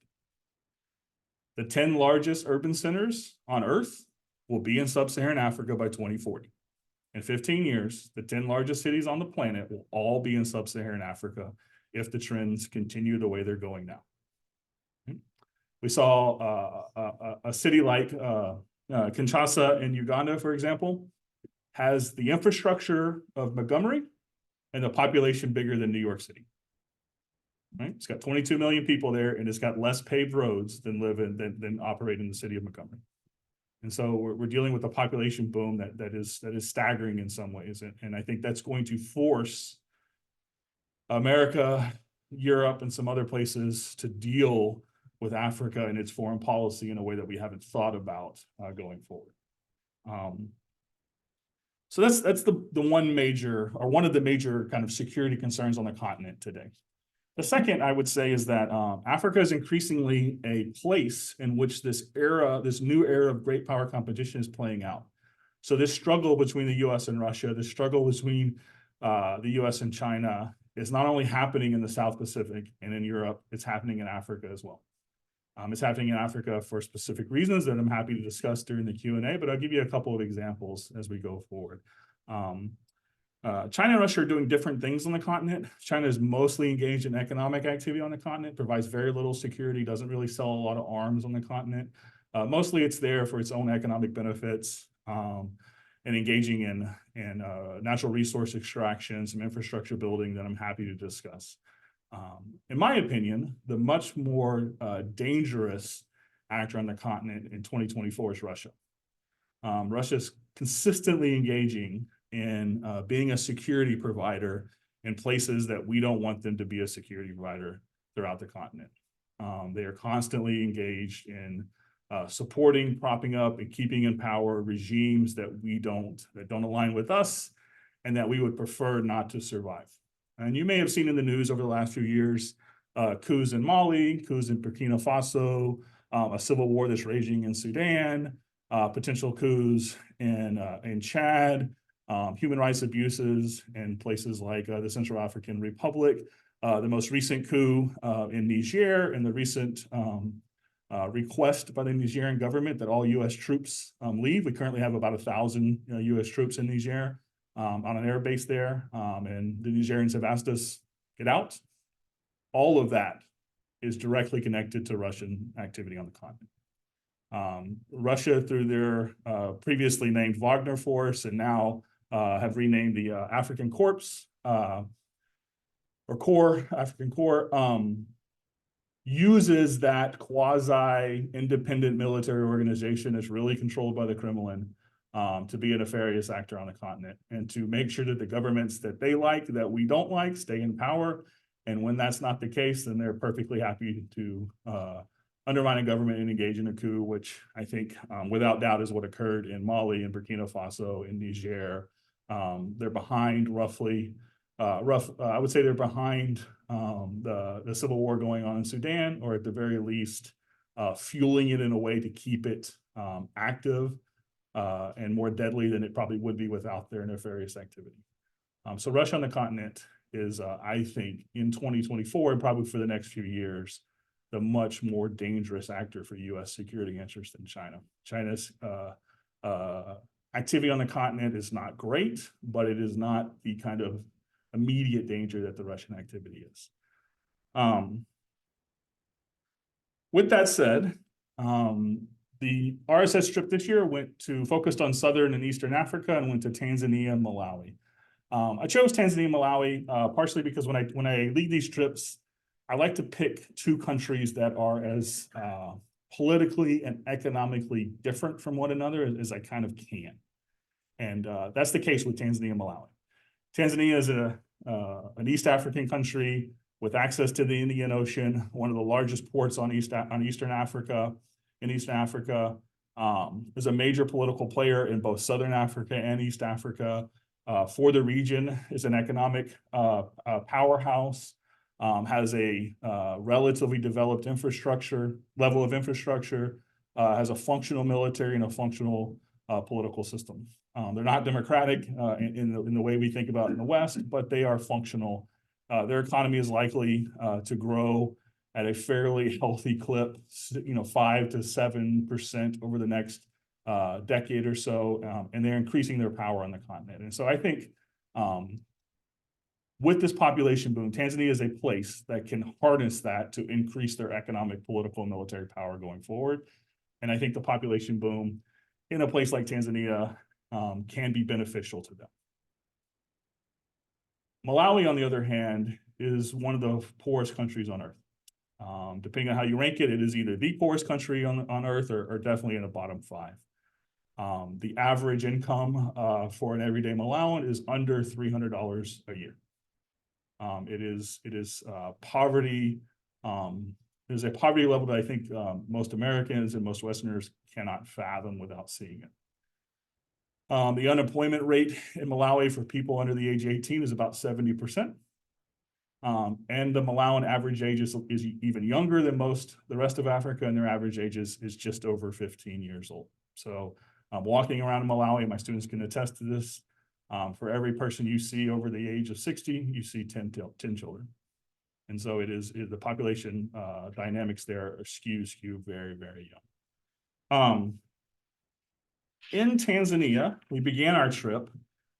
[SPEAKER 6] The 10 largest urban centers on Earth will be in sub-Saharan Africa by 2040. In 15 years, the 10 largest cities on the planet will all be in sub-Saharan Africa if the trends continue the way they're going now. We saw a city like Kinshasa in Uganda, for example, has the infrastructure of Montgomery and the population bigger than New York City. right? It's got 22 million people there, and it's got less paved roads than than operate in the city of Montgomery. And so we're dealing with a population boom that is staggering in some ways. And I think that's going to force America, Europe, and some other places to deal with Africa and its foreign policy in a way that we haven't thought about going forward. So that's the one major, or one of the major kind of security concerns on the continent today. The second, I would say, is that Africa is increasingly a place in which this new era of great power competition is playing out. So this struggle between the US and Russia, this struggle between the US and China is not only happening in the South Pacific and in Europe, it's happening in Africa as well. It's happening in Africa for specific reasons that I'm happy to discuss during the Q&A, but I'll give you a couple of examples as we go forward. China and Russia are doing different things on the continent. China is mostly engaged in economic activity on the continent, provides very little security, doesn't really sell a lot of arms on the continent. Mostly it's there for its own economic benefits and engaging in natural resource extraction, some infrastructure building that I'm happy to discuss. In my opinion, the much more dangerous actor on the continent in 2024 is Russia. Russia's consistently engaging in being a security provider in places that we don't want them to be a security provider throughout the continent. They are constantly engaged in supporting, propping up, and keeping in power regimes that don't align with us and that we would prefer not to survive. And you may have seen in the news over the last few years, coups in Mali, coups in Burkina Faso, a civil war that's raging in Sudan, potential coups in Chad, human rights abuses in places like the Central African Republic, the most recent coup in Niger, and the recent request by the Nigerian government that all U.S. troops leave. We currently have about 1,000 U.S. troops in Niger on an air base there, and the Nigerians have asked us, get out. All of that is directly connected to Russian activity on the continent. Russia, through their previously named Wagner Force, and now have renamed the African Corps, or African Corps, uses that quasi-independent military organization that's really controlled by the Kremlin to be a nefarious actor on the continent and to make sure that the governments that they like, that we don't like, stay in power. And when that's not the case, then they're perfectly happy to undermine a government and engage in a coup, which I think without doubt is what occurred in Mali and Burkina Faso and Niger. They're behind I would say they're behind the civil war going on in Sudan, or at the very least, fueling it in a way to keep it active and more deadly than it probably would be without their nefarious activity. So Russia on the continent is, I think, in 2024, and probably for the next few years, the much more dangerous actor for U.S. security interests than China. China's activity on the continent is not great, but it is not the kind of immediate danger that the Russian activity is. With that said, the RSS trip this year focused on Southern and Eastern Africa and went to Tanzania and Malawi. I chose Tanzania and Malawi partially because when I lead these trips, I like to pick two countries that are as politically and economically different from one another as I kind of can. And that's the case with Tanzania and Malawi. Tanzania is an East African country with access to the Indian Ocean, one of the largest ports on Eastern Africa. In Eastern Africa, is a major political player in both Southern Africa and East Africa. For the region, is an economic powerhouse, has a relatively developed level of infrastructure, has a functional military and a functional political system. They're not democratic in the way we think about in the West, but they are functional. Their economy is likely to grow at a fairly healthy clip, 5 to 7% over the next decade or so, and they're increasing their power on the continent. And so I think with this population boom, Tanzania is a place that can harness that to increase their economic, political, and military power going forward. And I think the population boom in a place like Tanzania can be beneficial to them. Malawi, on the other hand, is one of the poorest countries on earth. Depending on how you rank it, it is either the poorest country on earth or definitely in the bottom 5. The average income for an everyday Malawian is under $300 a year. It is poverty. There's a poverty level that I think most Americans and most Westerners cannot fathom without seeing it. The unemployment rate in Malawi for people under the age of 18 is about 70%. And the Malawian average age is even younger than the rest of Africa, and their average age is just over 15 years old. So walking around in Malawi, my students can attest to this. For every person you see over the age of 60, you see 10 children. And so the population dynamics there are skew very, very young. In Tanzania, we began our trip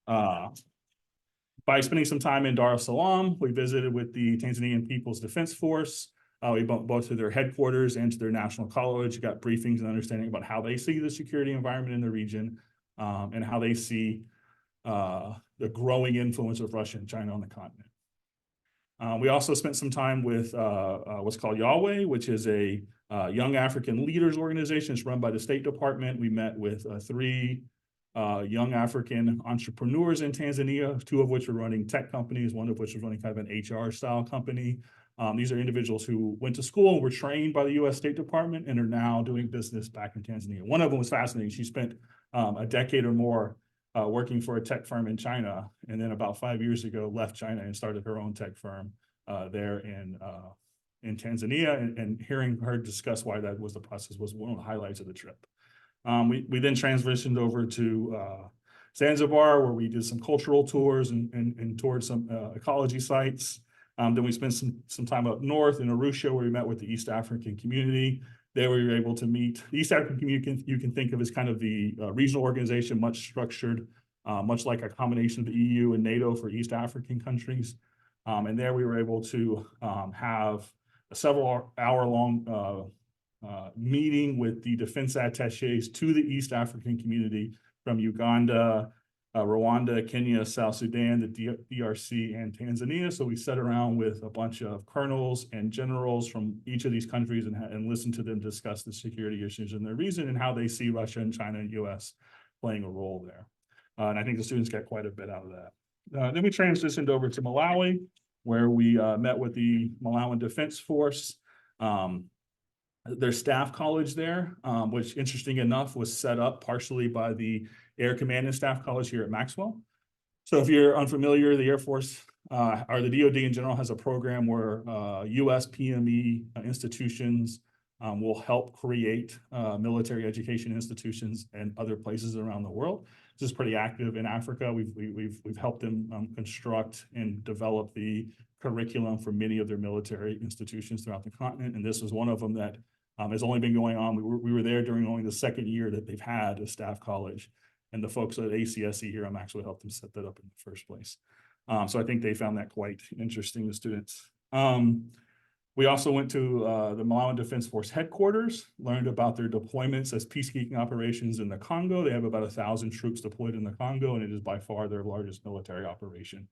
[SPEAKER 6] by spending some time in Dar es Salaam. We visited with the Tanzanian People's Defense Force. We went both to their headquarters and to their national college, got briefings and understanding about how they see the security environment in the region and how they see the growing influence of Russia and China on the continent. We also spent some time with what's called Yahweh, which is a young African leaders organization. It's run by the State Department. We met with 3 young African entrepreneurs in Tanzania, 2 of which were running tech companies, 1 of which was running kind of an HR style company. These are individuals who went to school and were trained by the US State Department and are now doing business back in Tanzania. One of them was fascinating. She spent a decade or more working for a tech firm in China, and then about 5 years ago left China and started her own tech firm there in Tanzania. And hearing her discuss why that was the process was one of the highlights of the trip. We then transitioned over to Zanzibar, where we did some cultural tours and toured some ecology sites. Then we spent some time up north in Arusha, where we met with the East African community. There we were able to meet the East African community. You can think of as kind of the regional organization, much structured, much like a combination of the EU and NATO for East African countries. And there we were able to have a several hour-long meeting with the defense attaches to the East African community from Uganda, Rwanda, Kenya, South Sudan, the DRC, and Tanzania. So we sat around with a bunch of colonels and generals from each of these countries and listened to them discuss the security issues in their region and how they see Russia and China and US playing a role there. And I think the students got quite a bit out of that. Then we transitioned over to Malawi, where we met with the Malawian Defense Force. Their staff college there, which interesting enough was set up partially by the Air Command and Staff College here at Maxwell. So if you're unfamiliar, the Air Force or the DoD in general has a program where US PME institutions will help create military education institutions in other places around the world. This is pretty active in Africa. We've helped them construct and develop the curriculum for many of their military institutions throughout the continent, and this was one of them that has only been going on. We were there during only the 2nd year that they've had a staff college, and the folks at ACSE here, I'm actually helped them set that up in the first place. So I think they found that quite interesting, the students. We also went to the Malawian Defense Force headquarters, learned about their deployments as peacekeeping operations in the Congo. They have about 1,000 troops deployed in the Congo, and it is by far their largest military operation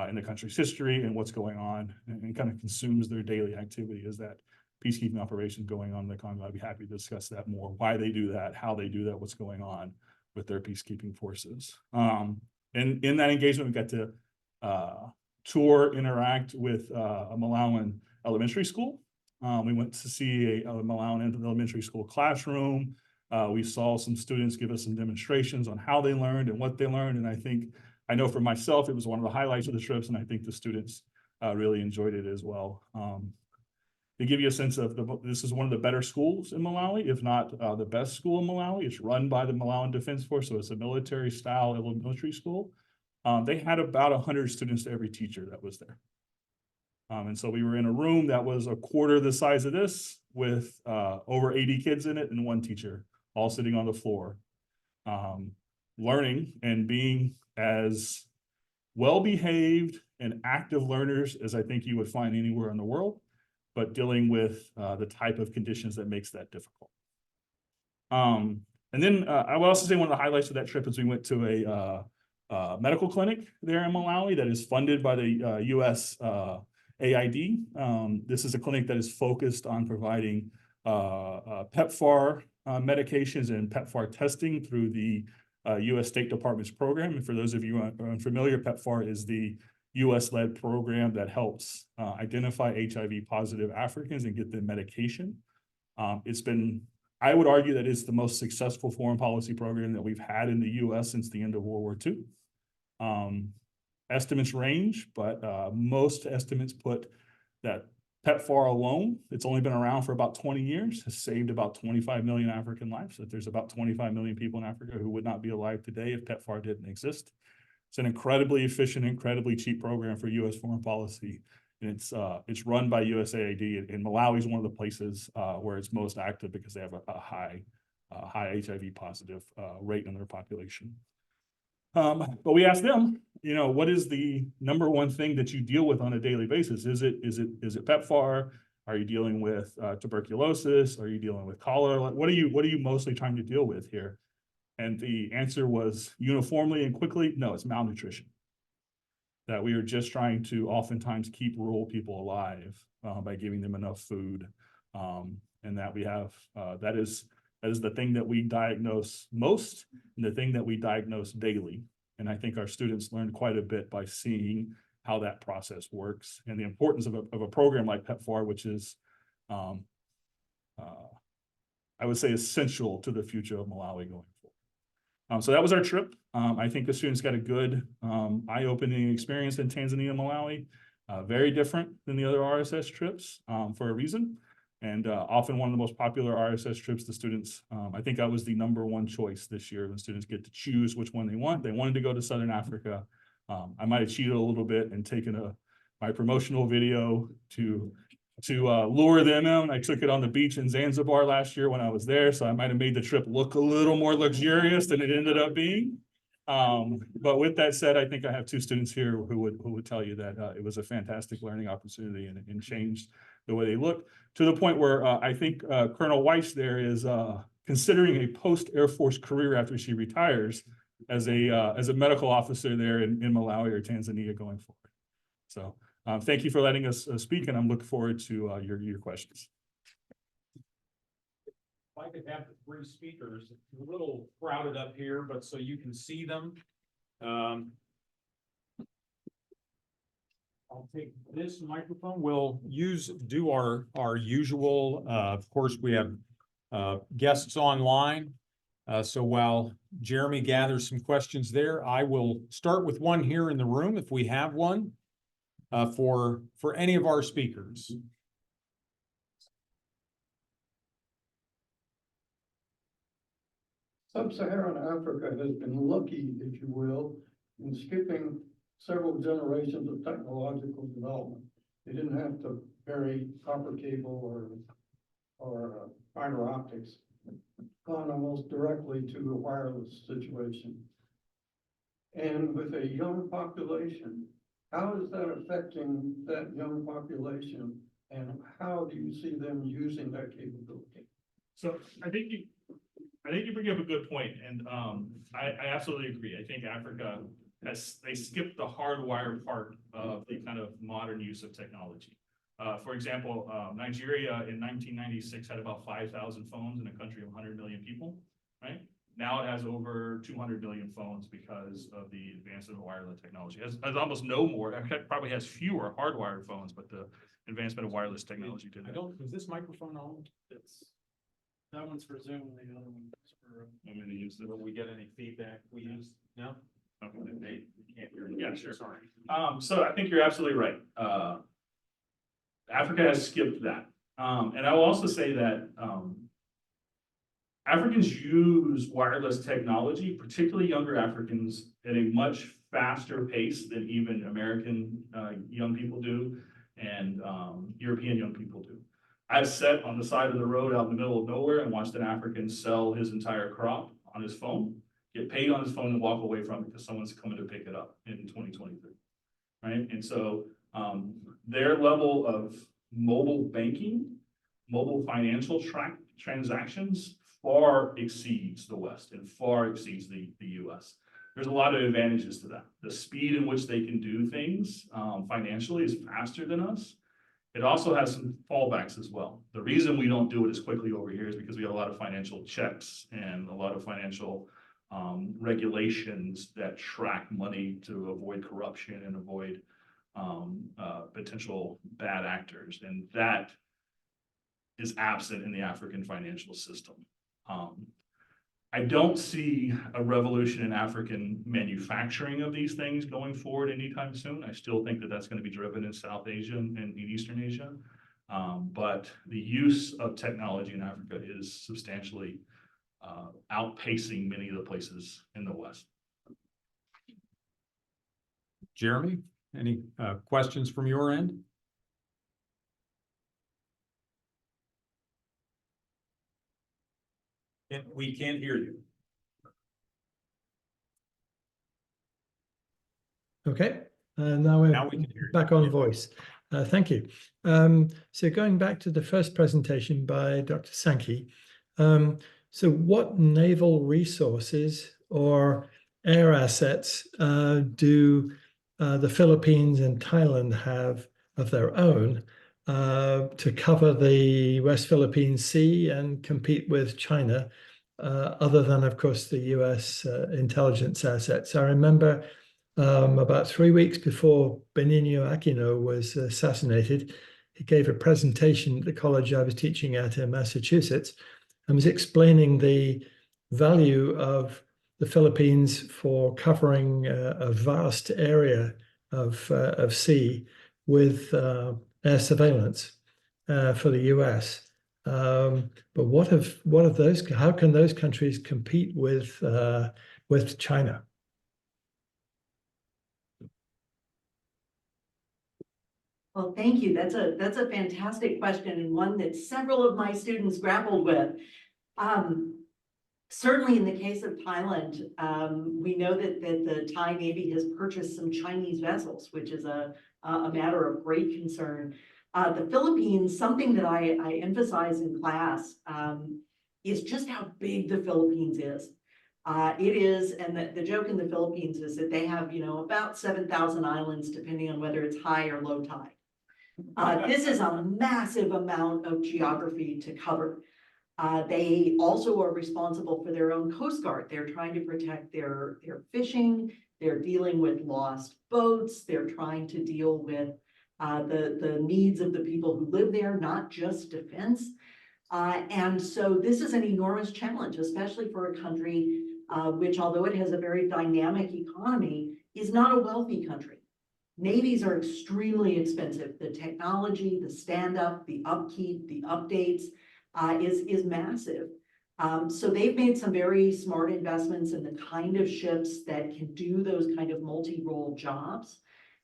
[SPEAKER 6] in the country's history, and what's going on and kind of consumes their daily activity is that peacekeeping operation going on in the Congo. I'd be happy to discuss that more, why they do that, how they do that, what's going on with their peacekeeping forces. And in that engagement, we got to tour, interact with a Malawian elementary school. We went to see a Malawian elementary school classroom. We saw some students give us some demonstrations on how they learned and what they learned. And I know for myself, it was one of the highlights of the trips, and I think the students really enjoyed it as well. To give you a sense of this is one of the better schools in Malawi, if not the best school in Malawi. It's run by the Malawian Defense Force, so it's a military style elementary school. They had about 100 students to every teacher that was there. And so we were in a room that was a quarter the size of this with over 80 kids in it and 1 teacher, all sitting on the floor, learning and being as well-behaved and active learners as I think you would find anywhere in the world, but dealing with the type of conditions that makes that difficult. And then I will also say one of the highlights of that trip is we went to a medical clinic there in Malawi that is funded by the US AID. This is a clinic that is focused on providing PEPFAR medications and PEPFAR testing through the U.S. State Department's program. And for those of you who are unfamiliar, PEPFAR is the U.S.-led program that helps identify HIV positive Africans and get them medication. It's been, I would argue that it's the most successful foreign policy program that we've had in the U.S. since the end of World War II. Estimates range, but most estimates put that PEPFAR alone, it's only been around for about 20 years, has saved about 25 million African lives. So there's about 25 million people in Africa who would not be alive today if PEPFAR didn't exist. It's an incredibly efficient, incredibly cheap program for U.S. foreign policy. And it's run by USAID, and Malawi is one of the places where it's most active because they have a high HIV positive rate in their population. But we asked them, you know, what is the number one thing that you deal with on a daily basis? Is it PEPFAR? Are you dealing with tuberculosis? Are you dealing with cholera? What are you mostly trying to deal with here? And the answer was uniformly and quickly, no, it's malnutrition. That we are just trying to oftentimes keep rural people alive by giving them enough food, and that we have that is the thing that we diagnose most, and the thing that we diagnose daily. And I think our students learned quite a bit by seeing how that process works and the importance of a program like PEPFAR, which is, I would say, essential to the future of Malawi going forward. So that was our trip. I think the students got a good eye-opening experience in Tanzania and Malawi. Very different than the other RSS trips for a reason. And often one of the most popular RSS trips, the students, I think I was the #1 choice this year. The students get to choose which one they want. They wanted to go to Southern Africa. I might have cheated a little bit and taken my promotional video to lure them in. I took it on the beach in Zanzibar last year when I was there, so I might have made the trip look a little more luxurious than it ended up being. But with that said, I think I have 2 students here who would tell you that it was a fantastic learning opportunity and changed the way they look, to the point where I think Colonel Weiss there is considering a post-Air Force career after she retires as a medical officer there in Malawi or Tanzania going forward. So thank you for letting us speak, and I'm looking forward to your questions.
[SPEAKER 1] If I could have the 3 speakers, a little crowded up here, but so you can see them. I'll take this microphone. We'll do our usual, of course, we have guests online. So while Jeremy gathers some questions there, I will start with one here in the room if we have one for any of our speakers.
[SPEAKER 7] Sub-Saharan Africa has been lucky, if you will, in skipping several generations of technological development. They didn't have to bury copper cable or fiber optics. Gone almost directly to a wireless situation. And with a young population, how is that affecting that young population, and how do you see them using that capability?
[SPEAKER 6] So I think you bring up a good point, and I absolutely agree. I think Africa they skipped the hardwired part of the kind of modern use of technology. For example, Nigeria in 1996 had about 5,000 phones in a country of 100 million people, right? Now it has over 200 million phones because of the advancement of wireless technology. It has almost no more, it probably has fewer hardwired phones, but the advancement of wireless technology did that.
[SPEAKER 1] Is this microphone on?
[SPEAKER 8] That one's for Zoom, and the other one's for.
[SPEAKER 6] I'm gonna use
[SPEAKER 1] Will we get any feedback? We use, no?
[SPEAKER 6] Okay.
[SPEAKER 1] They can't hear you.
[SPEAKER 6] Yeah, sure.
[SPEAKER 1] Sorry.
[SPEAKER 6] So I think you're absolutely right. Africa has skipped that. And I will also say that Africans use wireless technology, particularly younger Africans, at a much faster pace than even American young people do and European young people do. I've sat on the side of the road out in the middle of nowhere and watched an African sell his entire crop on his phone, get paid on his phone, and walk away from it because someone's coming to pick it up in 2023, right? And so their level of mobile banking, mobile financial transactions far exceeds the West and far exceeds the US. there's a lot of advantages to that. The speed in which they can do things financially is faster than us. It also has some fallbacks as well. The reason we don't do it as quickly over here is because we have a lot of financial checks and a lot of financial regulations that track money to avoid corruption and avoid potential bad actors. And that is absent in the African financial system. I don't see a revolution in African manufacturing of these things going forward anytime soon. I still think that that's going to be driven in South Asia and in Eastern Asia. But the use of technology in Africa is substantially outpacing many of the places in the West.
[SPEAKER 1] Jeremy, any questions from your end? We can't hear you.
[SPEAKER 9] Okay, now we're
[SPEAKER 1] Now we can hear you.
[SPEAKER 9] back on
[SPEAKER 1] Yeah.
[SPEAKER 9] voice. Thank you. So going back to the first presentation by Dr. Sankey, so what naval resources or air assets do the Philippines and Thailand have of their own to cover the West Philippine Sea and compete with China, other than, of course, the US intelligence assets? I remember about 3 weeks before Benigno Aquino was assassinated, he gave a presentation at the college I was teaching at in Massachusetts and was explaining the value of the Philippines for covering a vast area of sea with air surveillance for the US. But what of those? How can those countries compete with China?
[SPEAKER 2] Well, thank you. That's a fantastic question and one that several of my students grappled with. Certainly in the case of Thailand, we know that the Thai Navy has purchased some Chinese vessels, which is a matter of great concern. The Philippines, something that I emphasize in class, is just how big the Philippines is. It is, and the joke in the Philippines is that they have, about 7,000 islands, depending on whether it's high or low tide. This is a massive amount of geography to cover. They also are responsible for their own Coast Guard. They're trying to protect their fishing. They're dealing with lost boats. They're trying to deal with the needs of the people who live there, not just defense. And so this is an enormous challenge, especially for a country which, although it has a very dynamic economy, is not a wealthy country. Navies are extremely expensive. The technology, the stand-up, the upkeep, the updates is massive. So they've made some very smart investments in the kind of ships that can do those kind of multi-role jobs.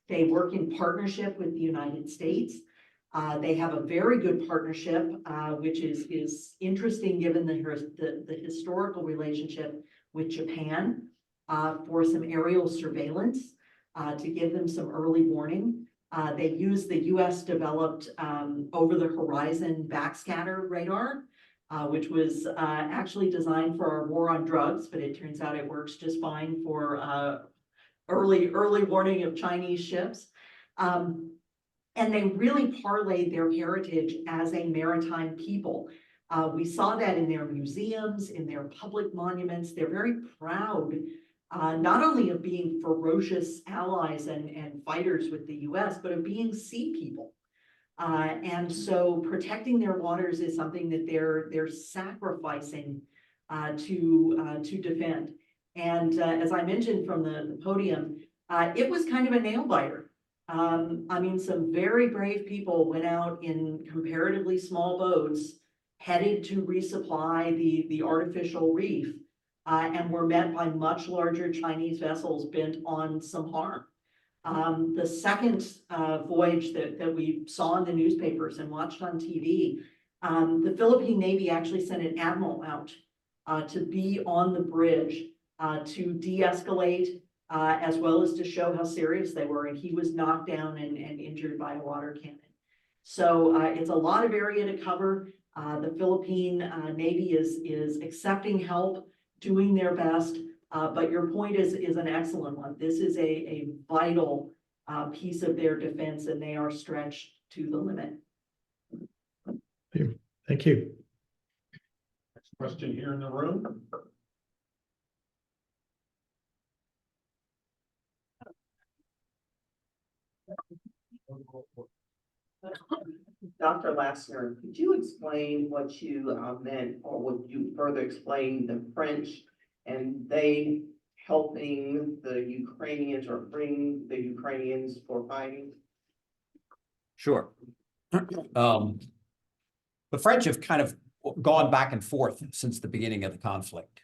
[SPEAKER 2] They work in partnership with the United States. They have a very good partnership, which is interesting given the historical relationship with Japan for some aerial surveillance to give them some early warning. They use the US developed over-the-horizon backscatter radar, which was actually designed for our war on drugs, but it turns out it works just fine for early warning of Chinese ships. And they really parlayed their heritage as a maritime people. We saw that in their museums, in their public monuments. They're very proud, not only of being ferocious allies and fighters with the US, but of being sea people. And so protecting their waters is something that they're sacrificing to defend. And as I mentioned from the podium, it was kind of a nail biter. I mean, some very brave people went out in comparatively small boats, headed to resupply the artificial reef, and were met by much larger Chinese vessels bent on some harm. The second voyage that we saw in the newspapers and watched on TV, the Philippine Navy actually sent an admiral out to be on the bridge to de-escalate as well as to show how serious they were. And he was knocked down and injured by a water cannon. So it's a lot of area to cover. The Philippine Navy is accepting help, doing their best. But your point is an excellent one. This is a vital piece of their defense, and they are stretched to the limit.
[SPEAKER 9] Thank you.
[SPEAKER 1] Next question here in the room.
[SPEAKER 10] Dr. Lassner, could you explain what you meant, or would you further explain the French and they helping the Ukrainians or bring the Ukrainians for fighting?
[SPEAKER 5] Sure. The French have kind of gone back and forth since the beginning of the conflict,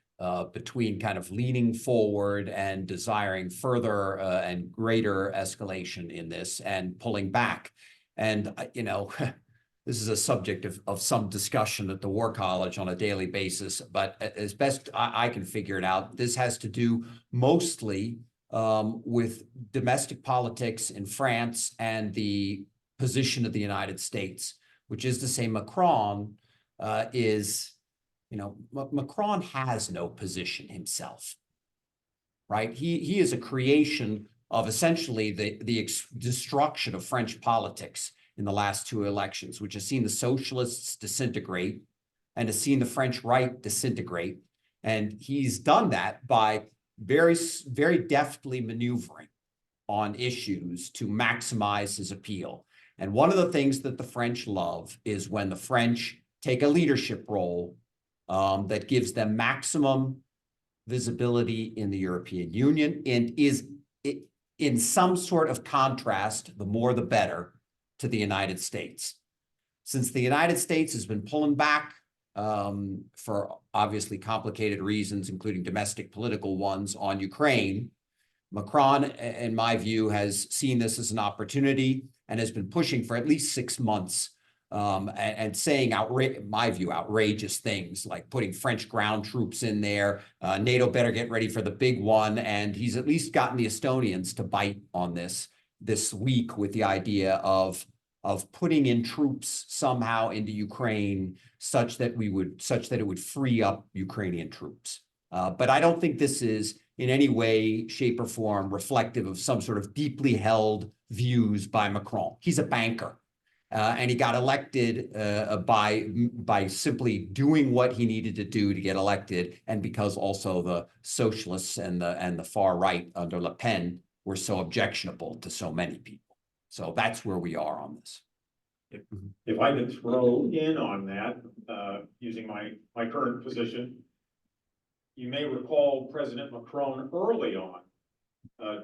[SPEAKER 5] between kind of leaning forward and desiring further and greater escalation in this and pulling back. And, you know, this is a subject of some discussion at the War College on a daily basis, but as best I can figure it out, this has to do mostly with domestic politics in France and the position of the United States, which is to say Macron Macron has no position himself, right? He is a creation of essentially the destruction of French politics in the last two elections, which has seen the socialists disintegrate and has seen the French right disintegrate. And he's done that by very, very deftly maneuvering on issues to maximize his appeal. And one of the things that the French love is when the French take a leadership role that gives them maximum visibility in the European Union and is in some sort of contrast, the more the better, to the United States. Since the United States has been pulling back for obviously complicated reasons, including domestic political ones on Ukraine, Macron, in my view, has seen this as an opportunity and has been pushing for at least 6 months and saying, in my view, outrageous things like putting French ground troops in there. NATO better get ready for the big one. And he's at least gotten the Estonians to bite on this week with the idea of putting in troops somehow into Ukraine such that it would free up Ukrainian troops. But I don't think this is in any way, shape, or form reflective of some sort of deeply held views by Macron. He's a banker. And he got elected by simply doing what he needed to do to get elected, and because also the socialists and the far right under Le Pen were so objectionable to so many people. So that's where we are on this.
[SPEAKER 1] If I could throw in on that, using my current position, you may recall President Macron early on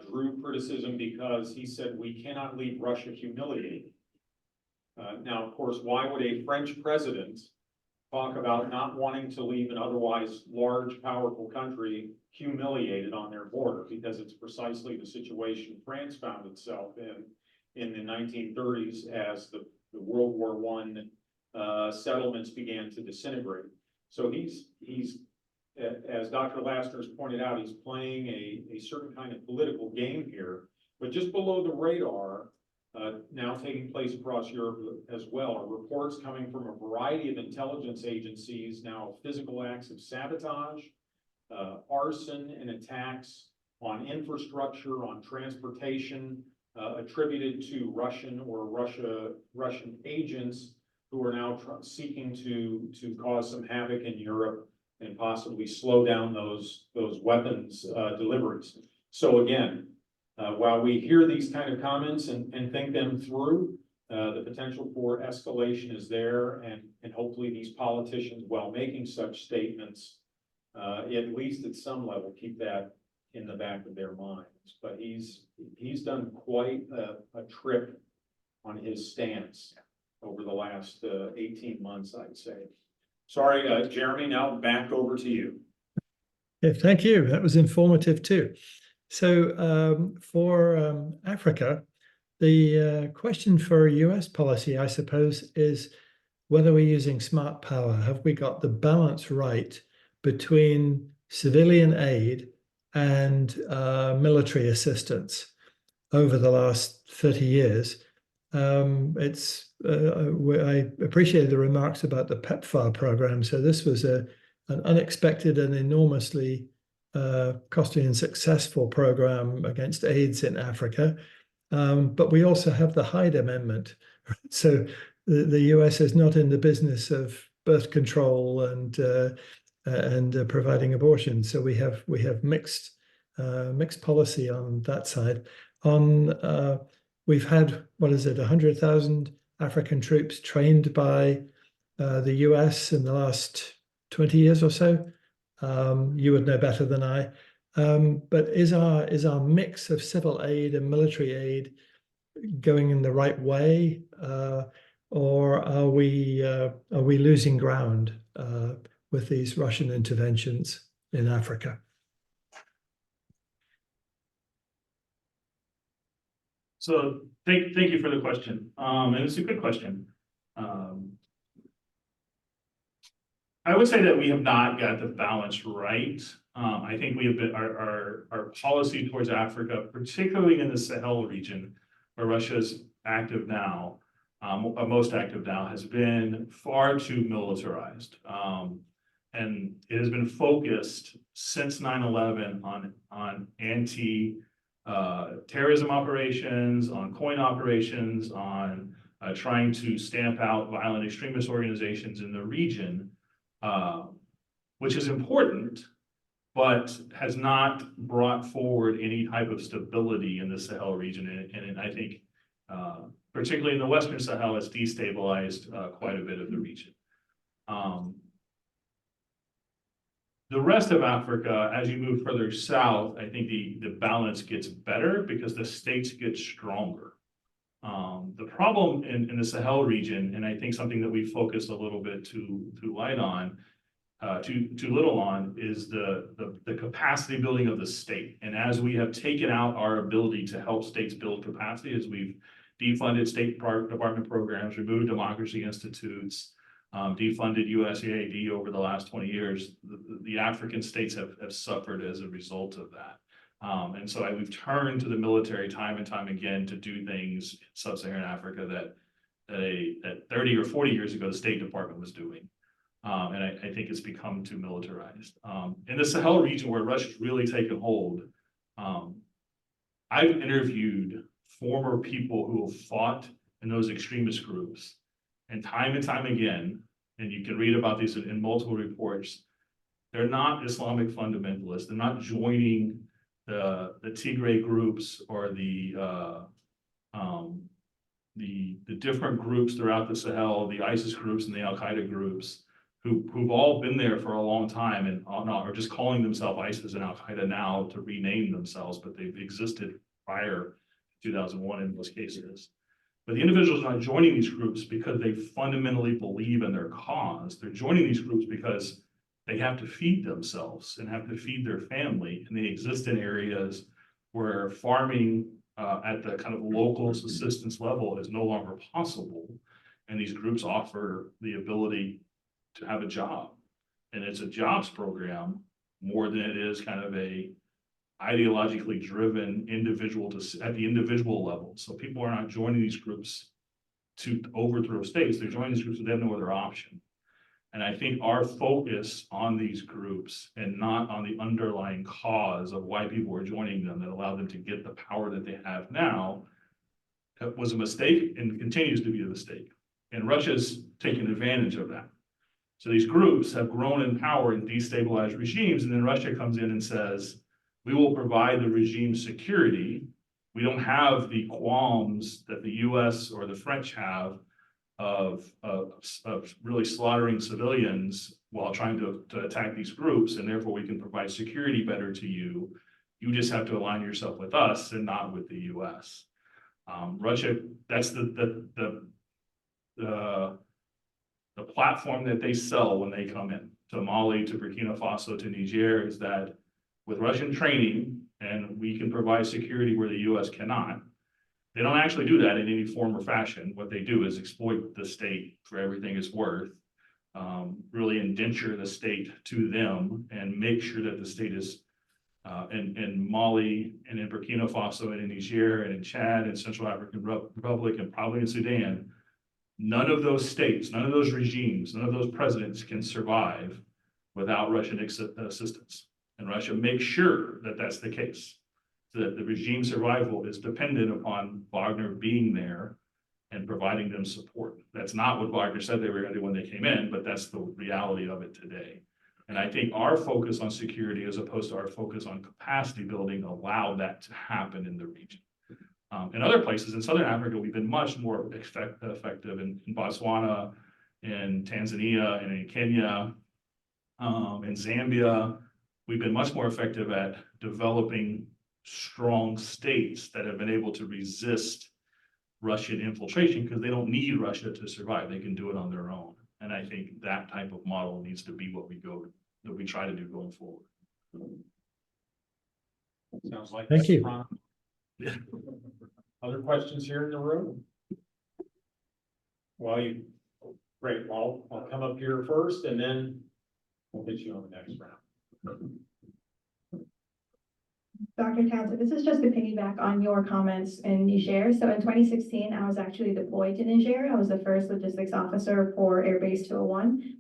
[SPEAKER 1] drew criticism because he said we cannot leave Russia humiliated. Now, of course, why would a French president talk about not wanting to leave an otherwise large, powerful country humiliated on their border? Because it's precisely the situation France found itself in the 1930s as the World War I settlements began to disintegrate. So he's as Dr. Lassner has pointed out, he's playing a certain kind of political game here, but just below the radar, now taking place across Europe as well, are reports coming from a variety of intelligence agencies now of physical acts of sabotage, arson and attacks on infrastructure, on transportation, attributed to Russian agents who are now seeking to cause some havoc in Europe and possibly slow down those weapons deliveries. So again, while we hear these kind of comments and think them through, the potential for escalation is there, and hopefully these politicians, while making such statements, at least at some level, keep that in the back of their minds. But he's done quite a trip on his stance over the last 18 months, I'd say. Sorry, Jeremy, now back over to you.
[SPEAKER 9] Yeah, thank you. That was informative too. So for Africa, the question for US policy, I suppose, is whether we're using smart power. Have we got the balance right between civilian aid and military assistance over the last 30 years? I appreciated the remarks about the PEPFAR program. So this was an unexpected and enormously costly and successful program against AIDS in Africa. But we also have the Hyde Amendment. So the US is not in the business of birth control and providing abortion. So we have mixed policy on that side. We've had, what is it, 100,000 African troops trained by the US in the last 20 years or so. You would know better than I. But is our mix of civil aid and military aid going in the right way, or are we losing ground with these Russian interventions in Africa?
[SPEAKER 6] So thank you for the question. And it's a good question. I would say that we have not got the balance right. I think we have been, our policy towards Africa, particularly in the Sahel region, where Russia is active now, most active now, has been far too militarized. And it has been focused since 9/11 on terrorism operations, on coin operations, on trying to stamp out violent extremist organizations in the region, which is important, but has not brought forward any type of stability in the Sahel region. And I think, particularly in the Western Sahel, it's destabilized quite a bit of the region. The rest of Africa, as you move further south, I think the balance gets better because the states get stronger. The problem in the Sahel region, and I think something that we focused a little bit too light on, too little on, is the capacity building of the state. And as we have taken out our ability to help states build capacity, as we've defunded State Department programs, removed democracy institutes, defunded USAID over the last 20 years, the African states have suffered as a result of that. And so we've turned to the military time and time again to do things in sub-Saharan Africa that 30 or 40 years ago, the State Department was doing. And I think it's become too militarized. In the Sahel region where Russia's really taken hold, I've interviewed former people who have fought in those extremist groups, and time again, and you can read about these in multiple reports, they're not Islamic fundamentalists. They're not joining the Tigray groups or the different groups throughout the Sahel, the ISIS groups and the Al-Qaeda groups, who've all been there for a long time and are just calling themselves ISIS and Al-Qaeda now to rename themselves, but they've existed prior to 2001 in most cases. But the individuals are not joining these groups because they fundamentally believe in their cause. They're joining these groups because they have to feed themselves and have to feed their family, and they exist in areas where farming at the kind of local subsistence level is no longer possible. And these groups offer the ability to have a job. And it's a jobs program more than it is kind of a ideologically driven individual at the individual level. So people are not joining these groups to overthrow states. They're joining these groups because they have no other option. And I think our focus on these groups and not on the underlying cause of why people are joining them that allowed them to get the power that they have now was a mistake and continues to be a mistake. And Russia's taken advantage of that. So these groups have grown in power and destabilized regimes, and then Russia comes in and says, we will provide the regime security. We don't have the qualms that the US or the French have of really slaughtering civilians while trying to attack these groups, and therefore we can provide security better to you. You just have to align yourself with us and not with the US. Russia, that's the platform that they sell when they come in to Mali, to Burkina Faso, to Niger, is that with Russian training, and we can provide security where the US cannot. They don't actually do that in any form or fashion. What they do is exploit the state for everything it's worth, really indenture the state to them and make sure that the state is in Mali and in Burkina Faso and in Niger and in Chad and Central African Republic and probably in Sudan. None of those states, none of those regimes, none of those presidents can survive without Russian assistance. And Russia makes sure that that's the case. So that the regime survival is dependent upon Wagner being there and providing them support. That's not what Wagner said they were going to do when they came in, but that's the reality of it today. And I think our focus on security as opposed to our focus on capacity building allowed that to happen in the region. In other places in Southern Africa, we've been much more effective in Botswana, in Tanzania, and in Kenya, in Zambia. We've been much more effective at developing strong states that have been able to resist Russian infiltration because they don't need Russia to survive. They can do it on their own. And I think that type of model needs to be what we try to do going forward.
[SPEAKER 1] Sounds like.
[SPEAKER 9] Thank you.
[SPEAKER 6] Yeah.
[SPEAKER 1] Other questions here in the room? Great. Well, I'll come up here first and then we'll get you on the next round.
[SPEAKER 11] Dr. Townsend, this is just to piggyback on your comments in Niger. So in 2016, I was actually deployed to Niger. I was the first logistics officer for Air Base 201,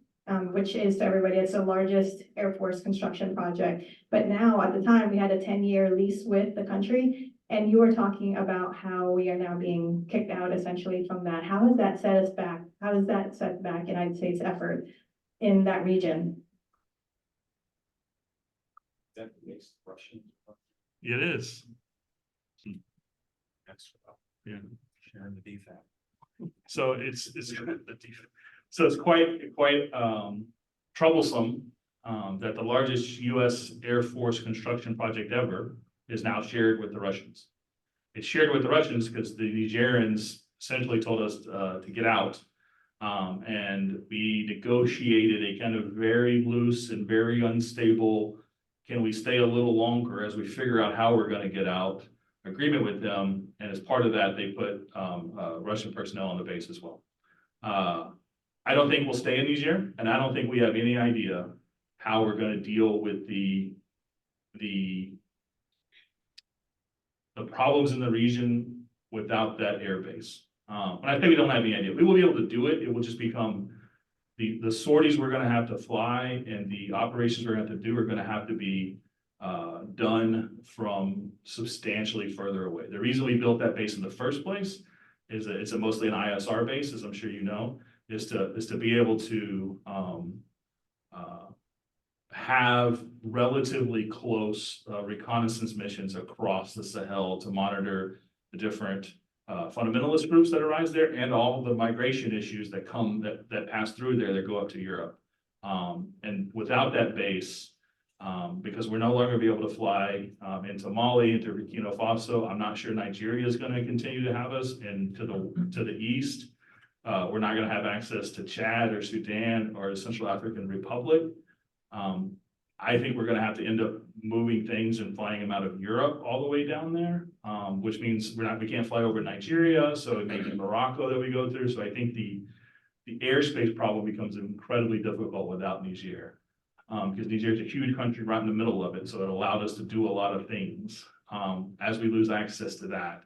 [SPEAKER 11] which is, to everybody, it's the largest Air Force construction project. But now, at the time, we had a 10-year lease with the country. And you were talking about how we are now being kicked out essentially from that. How has that set us back? How does that set back United States effort in that region?
[SPEAKER 1] That makes Russian.
[SPEAKER 6] It is.
[SPEAKER 1] That's
[SPEAKER 6] Yeah.
[SPEAKER 1] sharing the defect.
[SPEAKER 6] So it's so it's quite troublesome that the largest U.S. Air Force construction project ever is now shared with the Russians. It's shared with the Russians because the Nigerians essentially told us to get out. And we negotiated a kind of very loose and very unstable, can we stay a little longer as we figure out how we're going to get out, agreement with them. And as part of that, they put Russian personnel on the base as well. I don't think we'll stay in Niger, and I don't think we have any idea how we're going to deal with the problems in the region without that air base. And I think we don't have any idea. We will be able to do it. It will just become the sorties we're going to have to fly and the operations we're going to have to do are going to have to be done from substantially further away. The reason we built that base in the first place is that it's mostly an ISR base, as I'm sure you know, is to be able to have relatively close reconnaissance missions across the Sahel to monitor the different fundamentalist groups that arise there and all the migration issues that pass through there that go up to Europe. And without that base, because we're no longer gonna be able to fly into Mali, into Burkina Faso, I'm not sure Nigeria is going to continue to have us, and to the east, we're not going to have access to Chad or Sudan or Central African Republic. I think we're going to have to end up moving things and flying them out of Europe all the way down there, which means we can't fly over Nigeria, so it may be Morocco that we go through. So I think the airspace problem becomes incredibly difficult without Niger, because Niger is a huge country right in the middle of it, so it allowed us to do a lot of things. As we lose access to that,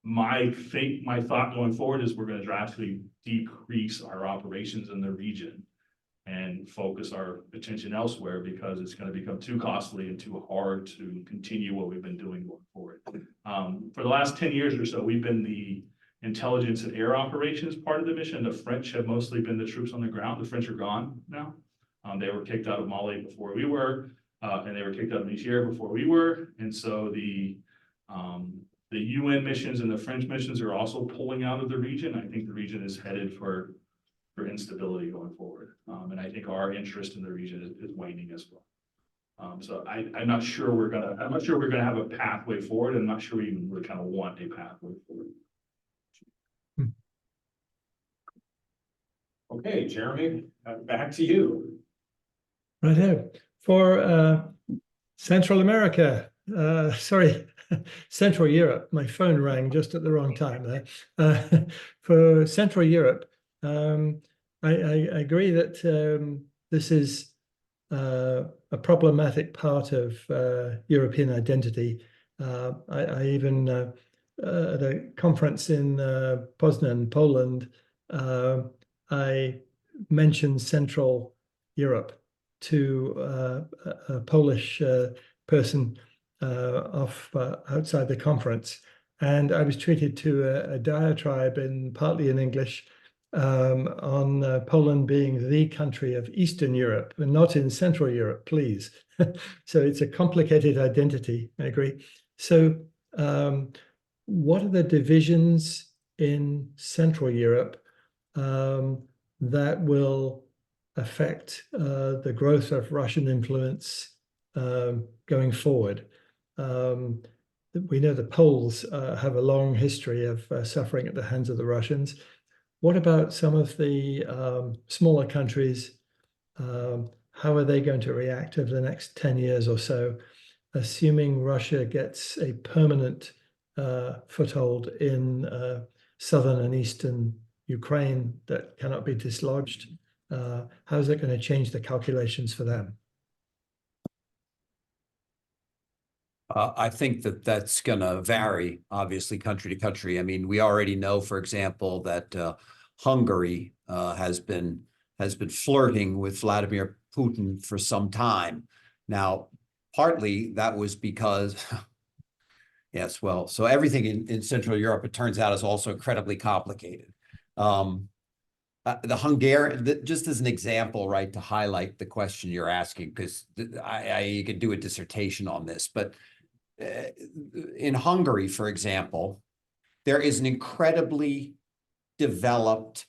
[SPEAKER 6] my thought going forward is we're going to drastically decrease our operations in the region and focus our attention elsewhere, because it's going to become too costly and too hard to continue what we've been doing going forward. For the last 10 years or so, we've been the intelligence and air operations part of the mission. The French have mostly been the troops on the ground. The French are gone now. They were kicked out of Mali before we were, and they were kicked out of Niger before we were. And so the UN missions and the French missions are also pulling out of the region. I think the region is headed for instability going forward. And I think our interest in the region is waning as well. So I'm not sure we're gonna have a pathway forward. I'm not sure we even really kind of want a pathway forward.
[SPEAKER 1] Okay, Jeremy, back to you.
[SPEAKER 9] Right here. For Central America, Central Europe, my phone rang just at the wrong time there. For Central Europe, I agree that this is a problematic part of European identity. I even, at a conference in Poznan, Poland, I mentioned Central Europe to a Polish person outside the conference, and I was treated to a diatribe partly in English on Poland being the country of Eastern Europe and not in Central Europe, please. So it's a complicated identity, I agree. So what are the divisions in Central Europe that will affect the growth of Russian influence going forward? We know the Poles have a long history of suffering at the hands of the Russians. What about some of the smaller countries? How are they going to react over the next 10 years or so, assuming Russia gets a permanent foothold in southern and eastern Ukraine that cannot be dislodged? How is it going to change the calculations for them?
[SPEAKER 5] I think that that's going to vary, obviously, country to country. I mean, we already know, for example, that Hungary has been flirting with Vladimir Putin for some time. Now, partly that was because, yes, well, so everything in Central Europe, it turns out, is also incredibly complicated. The Hungarian, just as an example, right, to highlight the question you're asking, because you could do a dissertation on this, but in Hungary, for example, there is an incredibly developed,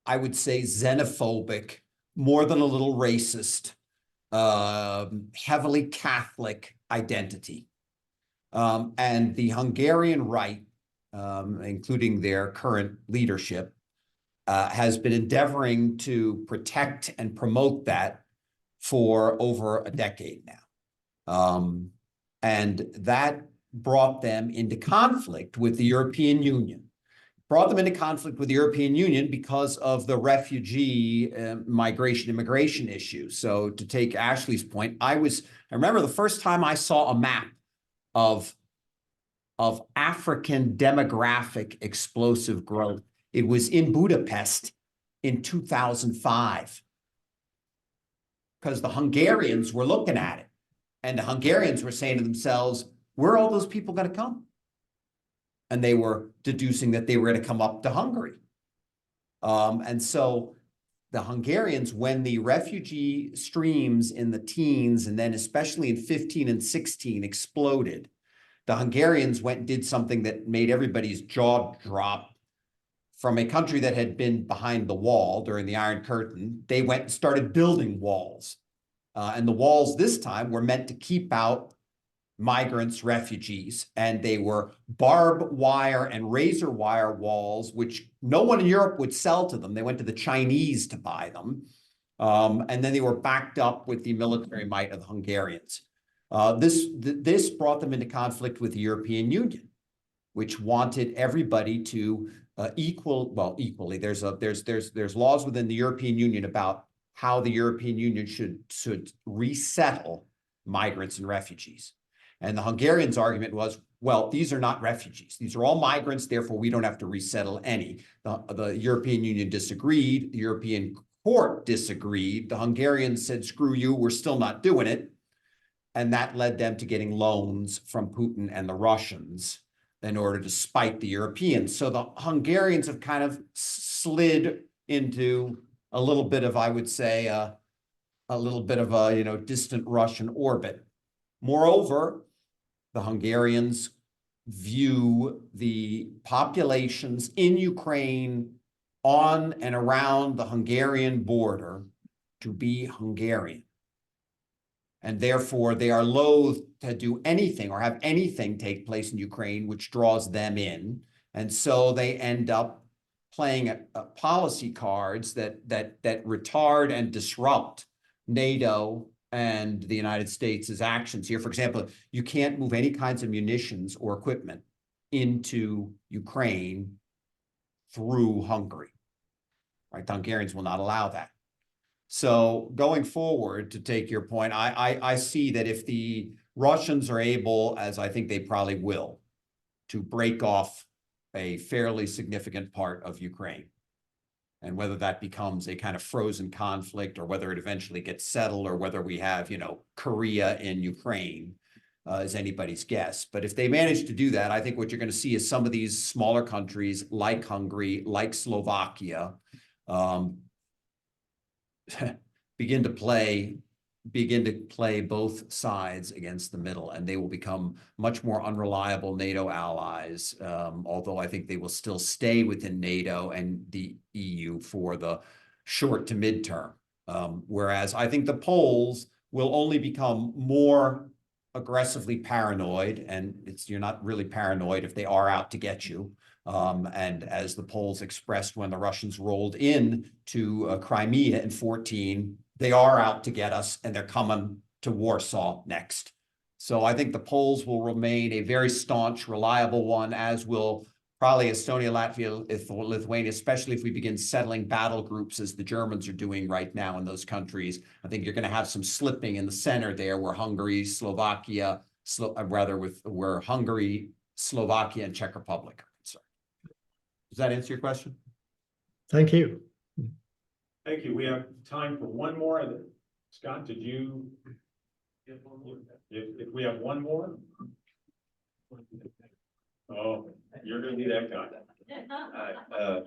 [SPEAKER 5] I would say, xenophobic, more than a little racist, heavily Catholic identity. And the Hungarian right, including their current leadership, has been endeavoring to protect and promote that for over a decade now. And that brought them into conflict with the European Union. Brought them into conflict with the European Union because of the refugee immigration issue. So to take Ashley's point, I remember the first time I saw a map of African demographic explosive growth. It was in Budapest in 2005, because the Hungarians were looking at it. And the Hungarians were saying to themselves, where are all those people going to come? And they were deducing that they were going to come up to Hungary. And so the Hungarians, when the refugee streams in the teens, and then especially in 15 and 16 exploded, the Hungarians went and did something that made everybody's jaw drop. From a country that had been behind the wall during the Iron Curtain, they went and started building walls. And the walls this time were meant to keep out migrants, refugees, and they were barbed wire and razor wire walls, which no one in Europe would sell to them. They went to the Chinese to buy them. And then they were backed up with the military might of the Hungarians. This brought them into conflict with the European Union, which wanted everybody to equally. There's laws within the European Union about how the European Union should resettle migrants and refugees. And the Hungarians' argument was, well, these are not refugees. These are all migrants, therefore we don't have to resettle any. The European Union disagreed. The European Court disagreed. The Hungarians said, screw you, we're still not doing it. And that led them to getting loans from Putin and the Russians in order to spite the Europeans. So the Hungarians have kind of slid into a little bit of, I would say, a little bit of a, distant Russian orbit. Moreover, the Hungarians view the populations in Ukraine on and around the Hungarian border to be Hungarian. And therefore, they are loath to do anything or have anything take place in Ukraine, which draws them in. And so they end up playing policy cards that retard and disrupt NATO and the United States' actions here. For example, you can't move any kinds of munitions or equipment into Ukraine through Hungary, right? The Hungarians will not allow that. So going forward, to take your point, I see that if the Russians are able, as I think they probably will, to break off a fairly significant part of Ukraine, And whether that becomes a kind of frozen conflict or whether it eventually gets settled or whether we have, you know, Korea in Ukraine is anybody's guess. But if they manage to do that, I think what you're going to see is some of these smaller countries like Hungary, like Slovakia, begin to play both sides against the middle, and they will become much more unreliable NATO allies, although I think they will still stay within NATO and the EU for the short to midterm. Whereas I think the Poles will only become more aggressively paranoid, and you're not really paranoid if they are out to get you. And as the Poles expressed when the Russians rolled in to Crimea in 2014, they are out to get us and they're coming to Warsaw next. So I think the Poles will remain a very staunch, reliable one, as will probably Estonia, Latvia, Lithuania, especially if we begin settling battle groups as the Germans are doing right now in those countries. I think you're going to have some slipping in the center there where Hungary, Slovakia, where Hungary, Slovakia, and Czech Republic are concerned. Does that answer your question?
[SPEAKER 9] Thank you.
[SPEAKER 1] Thank you. We have time for one more. Scott, did you? If we have one more? Oh, you're going to be that guy.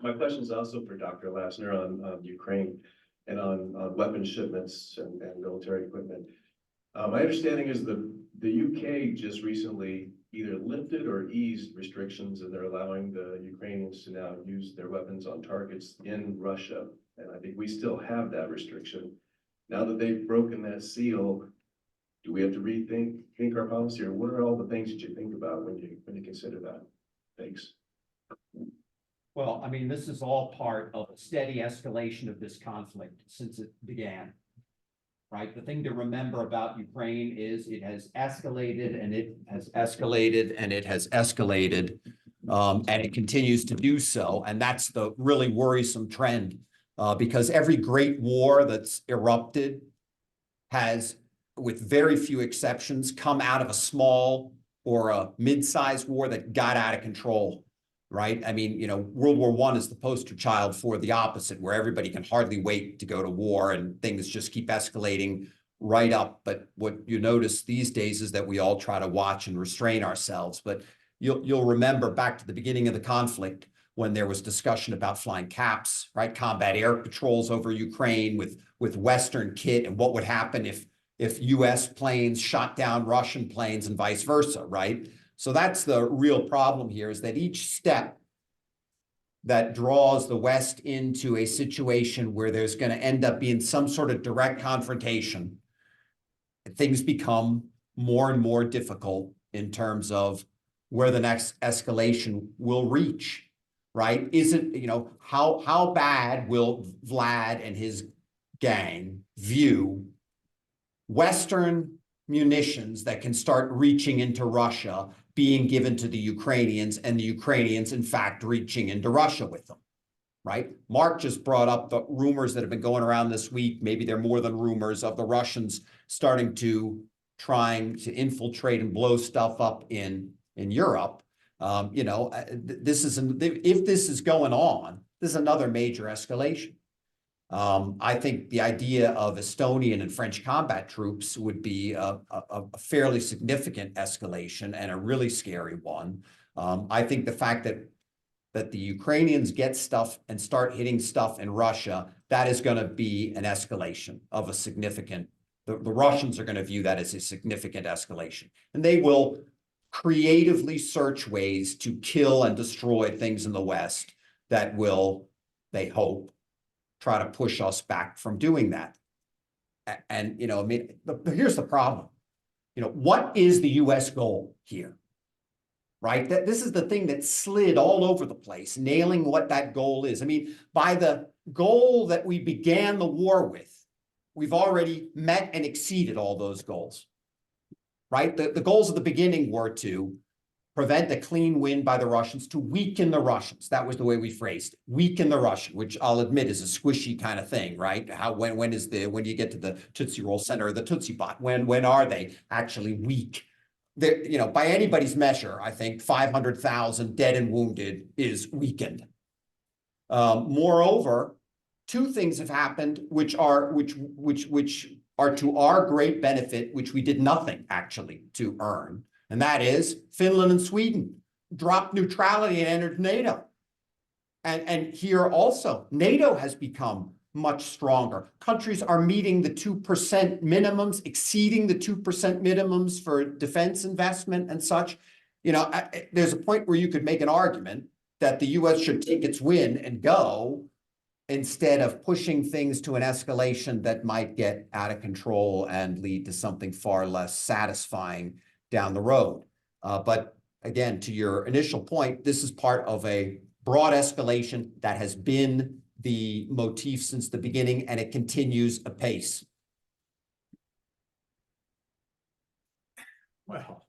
[SPEAKER 12] My question is also for Dr. Lassner on Ukraine and on weapons shipments and military equipment. My understanding is the UK just recently either lifted or eased restrictions, and they're allowing the Ukrainians to now use their weapons on targets in Russia. And I think we still have that restriction. Now that they've broken that seal, do we have to rethink our policy, or what are all the things that you think about when you consider that? Thanks.
[SPEAKER 5] Well, I mean, this is all part of a steady escalation of this conflict since it began, right? The thing to remember about Ukraine is it has escalated and it has escalated and it has escalated, and it continues to do so. And that's the really worrisome trend, because every great war that's erupted has, with very few exceptions, come out of a small or a mid-sized war that got out of control, right? I mean, you know, World War I is the poster child for the opposite, where everybody can hardly wait to go to war and things just keep escalating right up. But what you notice these days is that we all try to watch and restrain ourselves. But you'll remember back to the beginning of the conflict when there was discussion about flying CAPs, right? Combat air patrols over Ukraine with Western kit, and what would happen if US planes shot down Russian planes and vice versa, right? So that's the real problem here, is that each step that draws the West into a situation where there's going to end up being some sort of direct confrontation, things become more and more difficult in terms of where the next escalation will reach, right? Isn't, you know, how bad will Vlad and his gang view Western munitions that can start reaching into Russia being given to the Ukrainians, and the Ukrainians, in fact, reaching into Russia with them, right? Mark just brought up the rumors that have been going around this week. Maybe they're more than rumors, of the Russians trying to infiltrate and blow stuff up in Europe. You know, if this is going on, this is another major escalation. I think the idea of Estonian and French combat troops would be a fairly significant escalation and a really scary one. I think the fact that the Ukrainians get stuff and start hitting stuff in Russia, that is going to be an escalation of a significant, the Russians are going to view that as a significant escalation. And they will creatively search ways to kill and destroy things in the West that will, they hope, try to push us back from doing that. And, you know, I mean, here's the problem. You know, what is the US goal here? Right? This is the thing that slid all over the place, nailing what that goal is. I mean, by the goal that we began the war with, we've already met and exceeded all those goals. Right? The goals at the beginning were to prevent a clean win by the Russians, to weaken the Russians. That was the way we phrased it. Weaken the Russian, which I'll admit is a squishy kind of thing, right? When do you get to the Tootsie Roll center or the Tootsie Bot? When are they actually weak? You know, by anybody's measure, I think 500,000 dead and wounded is weakened. Moreover, two things have happened, which are to our great benefit, which we did nothing actually to earn. And that is Finland and Sweden dropped neutrality and entered NATO. And here also, NATO has become much stronger. Countries are meeting the 2% minimums, exceeding the 2% minimums for defense investment and such. You know, there's a point where you could make an argument that the US should take its win and go instead of pushing things to an escalation that might get out of control and lead to something far less satisfying down the road. But again, to your initial point, this is part of a broad escalation that has been the motif since the beginning, and it continues apace.
[SPEAKER 1] Well,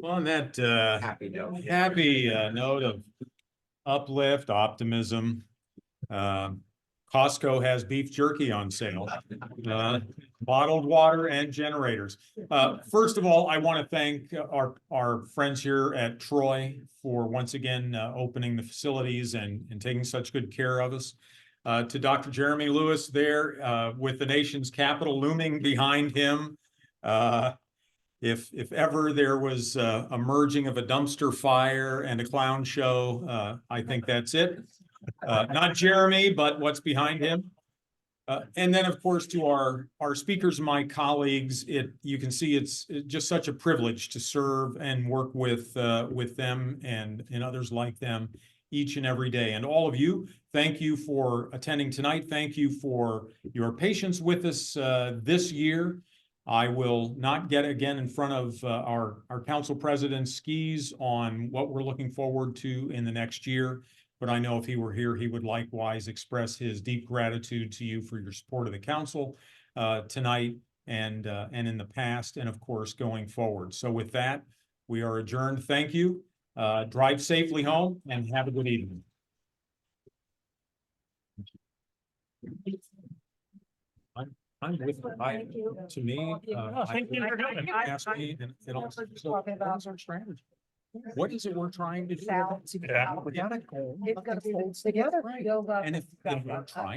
[SPEAKER 1] on that
[SPEAKER 5] Happy note.
[SPEAKER 1] happy note of uplift, optimism, Costco has beef jerky on sale, bottled water and generators. First of all, I want to thank our friends here at Troy for once again opening the facilities and taking such good care of us. To Dr. Jeremy Lewis there with the nation's capital looming behind him. If ever there was a merging of a dumpster fire and a clown show, I think that's it. Not Jeremy, but what's behind him. And then, of course, to our speakers, my colleagues, you can see it's just such a privilege to serve and work with them and others like them each and every day. And all of you, thank you for attending tonight. Thank you for your patience with us this year. I will not get again in front of our council president's skis on what we're looking forward to in the next year. But I know if he were here, he would likewise express his deep gratitude to you for your support of the council tonight and in the past, and of course, going forward. So with that, we are adjourned. Thank you. Drive safely home and have a good evening. I'm with to me,
[SPEAKER 8] Thank you for coming.
[SPEAKER 1] ask me, and it also, so what is our strategy? What is it we're trying to do?
[SPEAKER 8] Yeah.
[SPEAKER 1] We gotta go.
[SPEAKER 8] It's
[SPEAKER 1] Together. And if we're trying